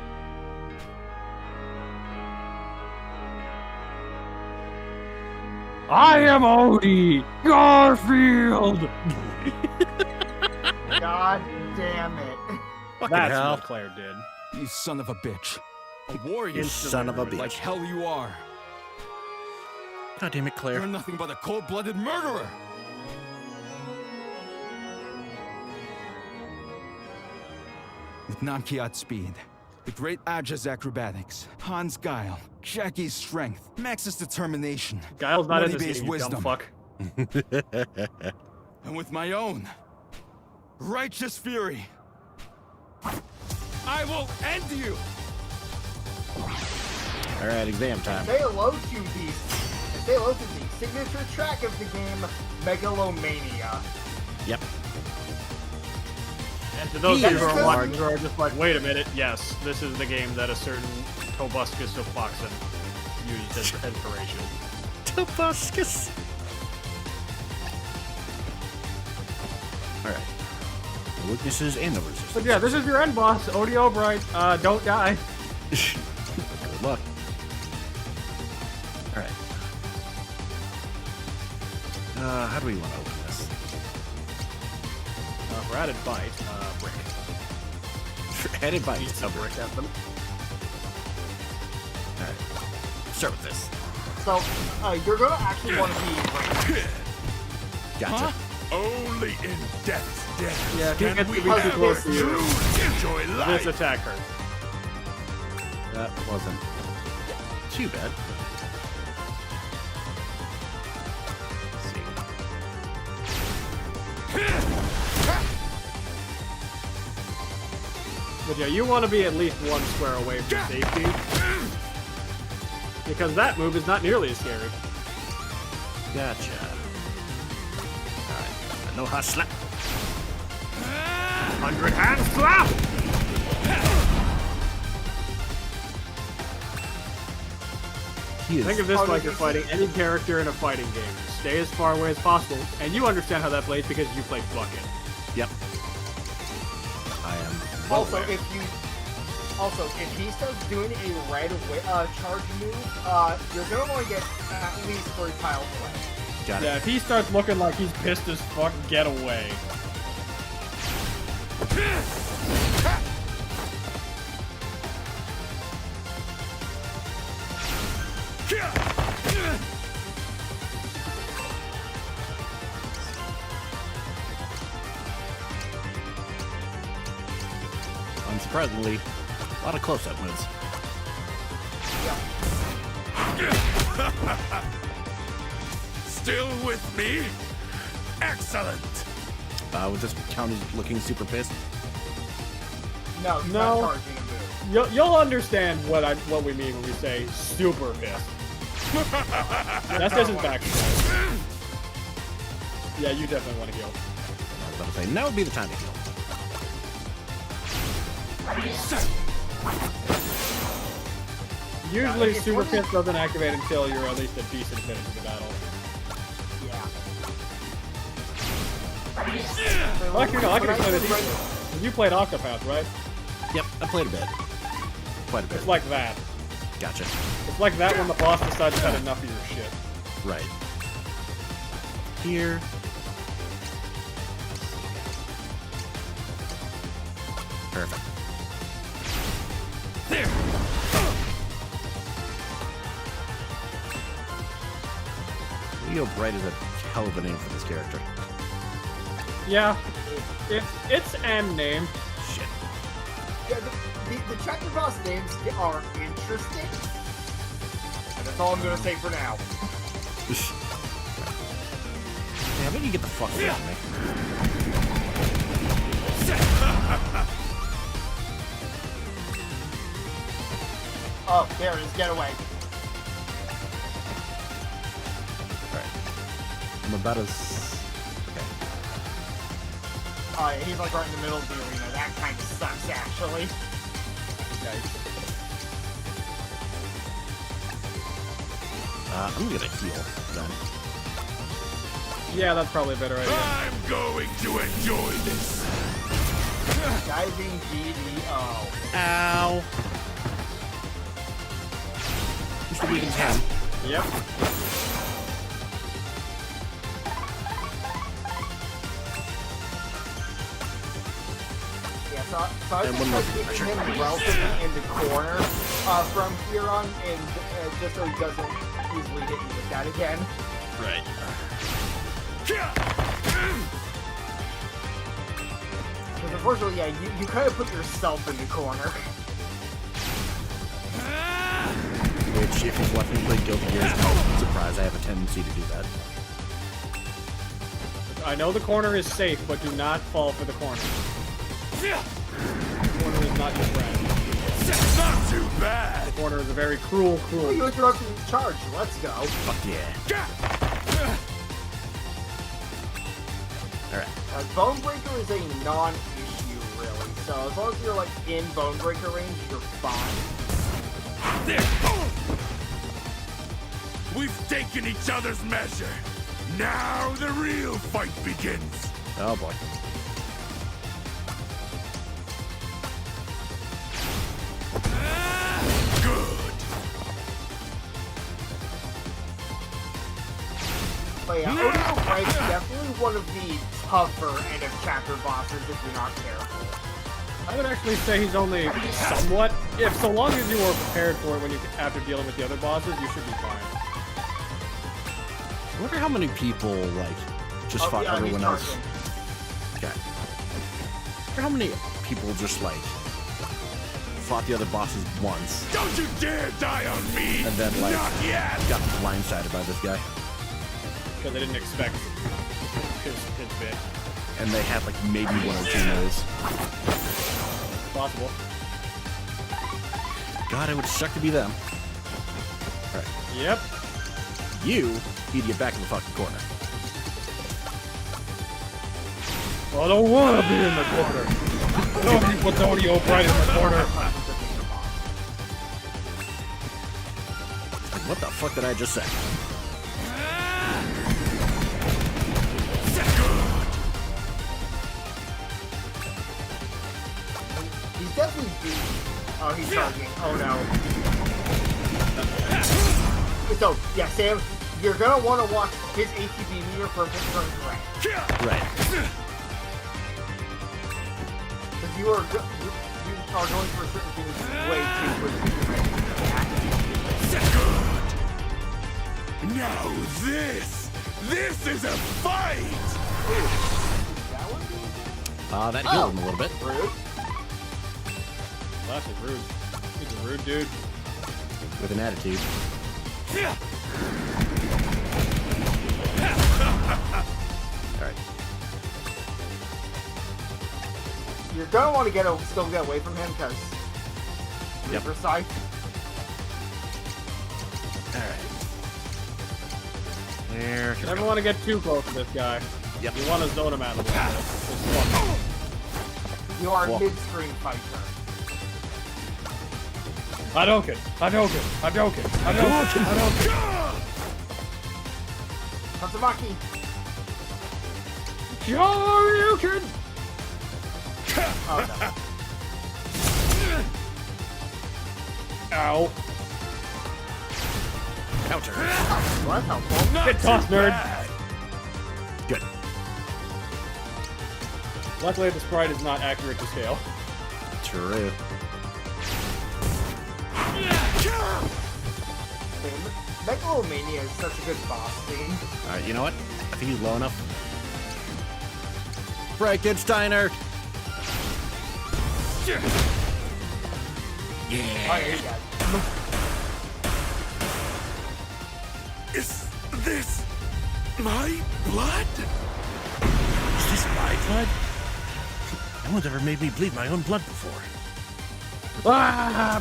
I am Odie Garfield! God damn it. Fucking That's hell. what Claire did. You son of a bitch. A warrior. You son of a Like bitch. hell you are. God damn it, Claire. You're nothing but a cold-blooded murderer. With Namkiat's speed, the great Aja's acrobatics, Han's guile, Jackie's strength, Max's determination, Guile's not in this Moribe's game, you wisdom, dumb fuck. and with my own righteous fury, I will end you! Alright, exam time. Say hello to the signature track of the game, Megalomania. Yep. And to those He of you is who are the watching one- who are just like, wait a minute, yes, this is the game that a certain Tobuscus of Foxen used as inspiration. Tobuscus. Alright. The weaknesses and the resistance. But yeah, this is your end boss, Odie O'Bright. Don't die. Good luck. Alright. How do we want to open this? For added bite, brick. For added bite. Use a brick at them. Alright. Start with this. So, you're gonna actually want to be Gotcha. Only in death's death Yeah, if you can get we too ever close to you, truly enjoy this life. attack hurt. That wasn't too bad. Let's see. But yeah, you want to be at least one square away from safety. Because that move is not nearly as scary. Gotcha. Alright. No hot slap. 100 hand slap! He is. Think of this Oh, like did you're you fighting any character in a fighting game. Stay as far away as possible, and you understand how that plays because you play Bucket. Yep. I am. Well Also, aware. if he starts doing a red charge move, you're gonna only get at least 3 tiles away. Got Yeah, it. if he starts looking like he's pissed as fuck, get away. Unsurprisingly, a lot of close-up moves. Still with me? Excellent! Would this count as looking super pissed? No, he's No. not charging a move. You'll understand what we mean when we say super pissed. That's just his back. Yeah, you definitely want to heal. I was about to say, now would be the time to heal. Usually, it's super one of the- pissed doesn't activate until you're at least a decent bit into the battle. Yeah. Actually, no, I can explain it easily. You played Octopath, right? Yep, I played a bit. Quite a bit. It's like that. Gotcha. It's like that when the boss decides he's had enough of your shit. Right. Here. Perfect. There! Leo Bright is a hell of a name for this character. Yeah, it's an name. Shit. Yeah, the chapter boss names are interesting. And that's all I'm gonna say for now. Yeah, maybe you get the fuck away from me. Oh, there it is. Get away. Alright. I'm about as... Okay. Yeah, he's like right in the middle of the arena. That kind of sucks, actually. I'm gonna heal, then. Yeah, that's probably a better idea. I'm going to enjoy this! Diving DDO. Ow! Who's the weakened hand? Yep. Yeah, so I was And one just more keeping him relatively in the corner from here on, and just so he doesn't easily hit you with that again. Right. Because unfortunately, yeah, you kind of put yourself in the corner. Which, if you've watched me play Guilty Gear, I'm surprised I have a tendency to do that. I know the corner is safe, but do not fall for the corner. The corner is not your friend. Not too bad! The corner is a very cruel, Oh, cruel. you interrupted the charge. Let's go. Fuck yeah. Alright. Bonebreaker is a non-issue, really. So as long as you're like in Bonebreaker range, you're fine. There! We've taken each other's measure. Now the real fight begins. Oh boy. Good. But yeah, Odeo Bright's definitely one of the tougher end of chapter bosses if you're not careful. I would actually say he's only somewhat. If so long as you are prepared for it when you after dealing with the other bosses, you should be fine. I wonder how many people, like, just fought yeah, everyone he's else. charging. Okay. I wonder how many people just, like, fought the other bosses once, Don't you dare die on me! and then, like, Not yet! got blindsided by this guy. Because they didn't expect his bit. And they had, like, maybe 1 or 2 moves. Possible. God, it would suck to be them. Alright. Yep. You need to get back in the fucking corner. I don't want to be in the corner. Nobody puts Odeo Bright in the corner. What the fuck did I just say? He's definitely beat. Oh, he's charging. Oh no. So, yeah, Sam, you're gonna want to watch his ATB meter for his turn correct. Right. Because you are going for certain things way too quickly. Now this is a fight! That one? That healed him a little bit. Rude. That's rude. He's a rude dude. With an attitude. Alright. You're gonna want to still get away from him because Yep. precise. Alright. There. You never want to get too close to this guy. Yep. You want to zone him out a little bit. Just one. You are Whoa. mid-screen fighter. Hadouken! Hadouken! Hadouken! Hadouken! Hadouken! Tatsumaki! Shoryuken! Oh no. Ow. Counter. Well, that's helpful. Get tossed, nerd! Good. Luckily, the sprite is not accurate to scale. True. Nekkonime is such a good boss theme. Alright, you know what? I think he's low enough. Frankensteiner! Oh, yeah, you got it. Is this my blood? Is this my blood? No one's ever made me bleed my own blood before. Ah!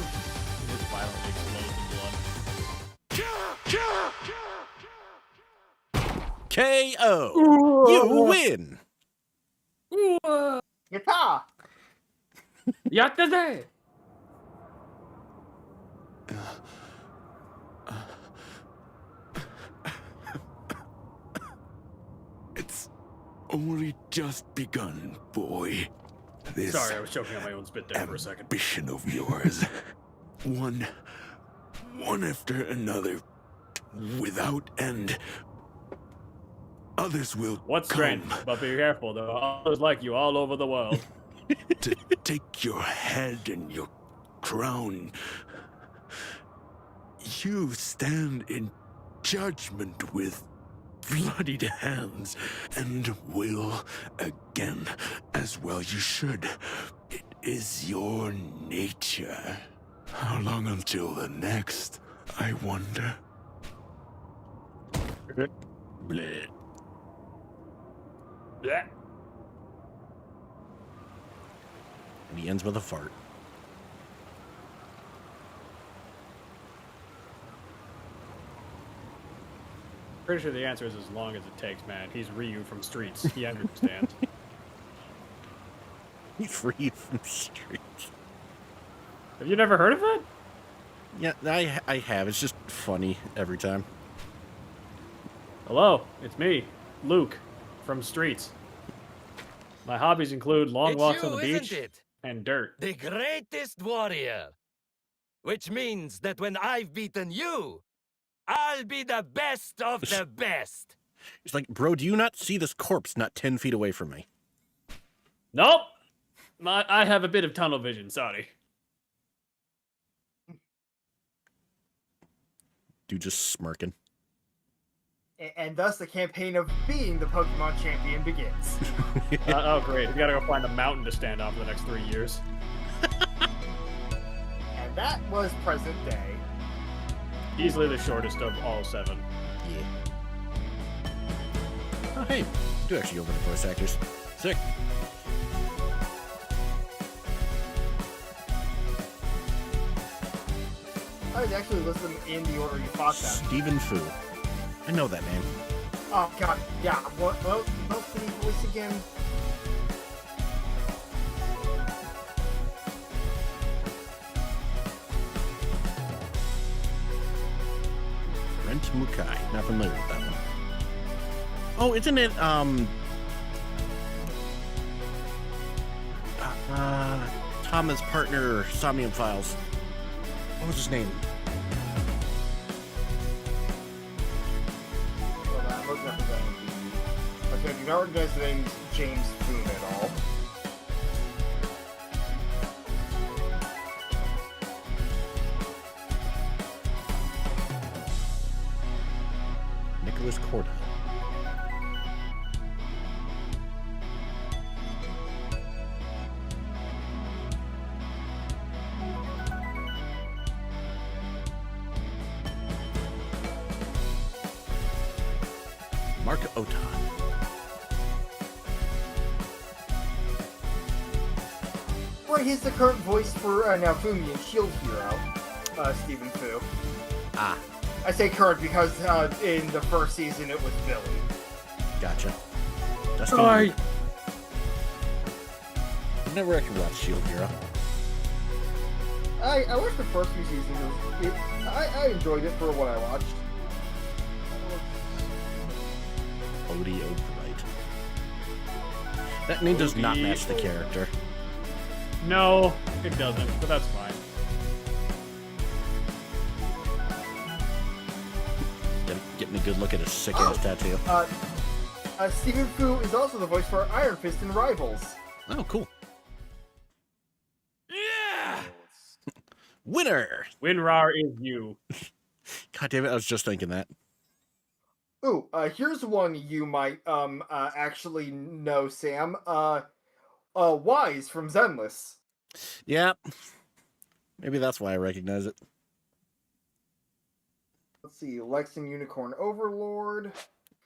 He just violently explodes in blood. KO! You win! Yatta! Yatta! It's only just begun, boy. This Sorry, I was choking on my own spit there for a second. ambition of yours. one after another, without end. Others will What's come strength? But be careful, though. Others like you all over the world. to take your head and your crown. You stand in judgment with bloodied hands, and will again, as well you should. It is your nature. How long until the next, I wonder? Bleh. Blech. And he ends with a fart. Pretty sure the answer is as long as it takes, man. He's Ryu from Streets. He understands. He's free from the streets. Have you never heard of it? Yeah, I have. It's just funny every time. Hello, it's me, Luke, from Streets. My hobbies include long It's walks you, on the isn't beach it? and dirt. The greatest warrior. Which means that when I've beaten you, I'll be the best of the best. It's like, bro, do you not see this corpse not 10 feet away from me? Nope! I have a bit of tunnel vision, sorry. Dude just smirking. And thus the campaign of being the Pokemon champion begins. Oh, great. We gotta go find a mountain to stand on for the next 3 years. And that was present day. Easily the shortest of all 7. Yeah. Oh, hey. Do actually go over the voice actors. Sick. I was actually listening in the order you fought them. Stephen Fu. I know that name. Oh god, yeah. What's the voice again? Rent Mukai. Not familiar with that one. Oh, isn't it, Tama's partner, Somnium Files. What was his name? Well, I'm looking up his IMDb. Okay, I do not recognize the name James Boone at all. Nicholas Corda. Mark Ota. Right, he's the current voice for Naofumi and Shield Hero, Stephen Fu. Ah, I say current because in the first season it was Billy. gotcha. Dustin. Sorry. I've never actually watched Shield Hero. I watched the first few seasons. I enjoyed it for what I watched. Odie O'Bright. That name does not match the character. No, it doesn't, but that's fine. Getting a good look at his sick-ass tattoo. Stephen Fu is also the voice for Iron Fist and Rivals. Oh, cool. Yeah! Winner! WinRAR is you. God damn it, I was just thinking that. Ooh, here's one you might actually know, Sam. Wise from Zenless. Yeah. Maybe that's why I recognize it. Let's see, Lex and Unicorn Overlord.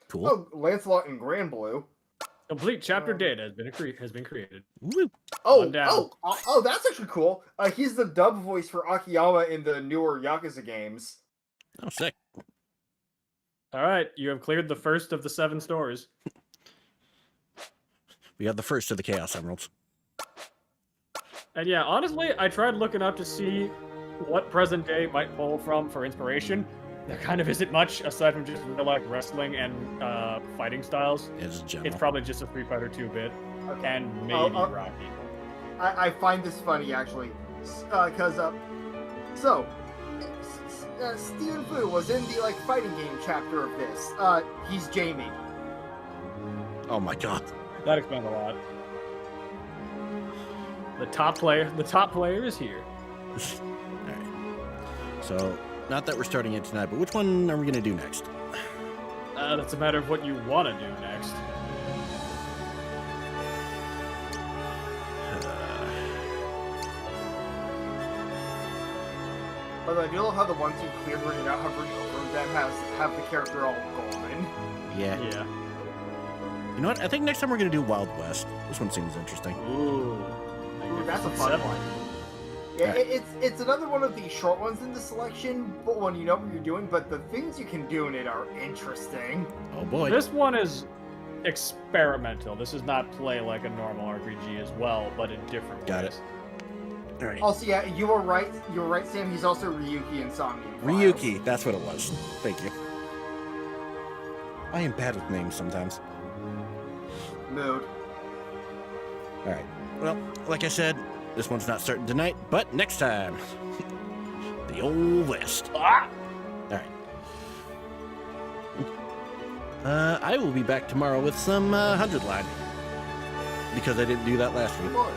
Cool. Oh, Lancelot and Grand Blue. Complete chapter data has been created. Woo. Oh, I'm down. oh, that's actually cool. He's the dub voice for Akiyama in the newer Yakuza games. Oh, sick. All right, you have cleared the first of the 7 stories. We got the first of the Chaos Emeralds. And yeah, honestly, I tried looking up to see what present day might pull from for inspiration. There kind of isn't much aside from just real life wrestling and fighting styles. It's general. It's probably just a Street Fighter 2 bit and maybe Rocky. I find this funny actually, because Stephen Fu was in the fighting game chapter of this. He's Jamie. Oh my god. That explains a lot. The top player is here. Alright. So, not that we're starting it tonight, but which one are we going to do next? That's a matter of what you want to do next. But I do love how the ones you cleared where you're not hovering over them have the character all golden. Yeah. Yeah. You know what? I think next time we're going to do Wild West. This one seems interesting. Ooh. Ooh, that's a fun one. Yeah, it's another one of the short ones in the selection, but when you know what you're doing, but the things you can do in it are interesting. Oh boy. This one is experimental. This is not play like a normal RPG as well, but in different Got ways. it. Alright. Also, yeah, you were right, Sam. He's also Ryuki in Somnium Files. Ryuki, that's what it was. Thank you. I am bad with names sometimes. Mood. Alright. Well, like I said, this one's not starting tonight, but next time. The Old West. Ah! Alright. I will be back tomorrow with some 100 line. Because I didn't do that last week. Good.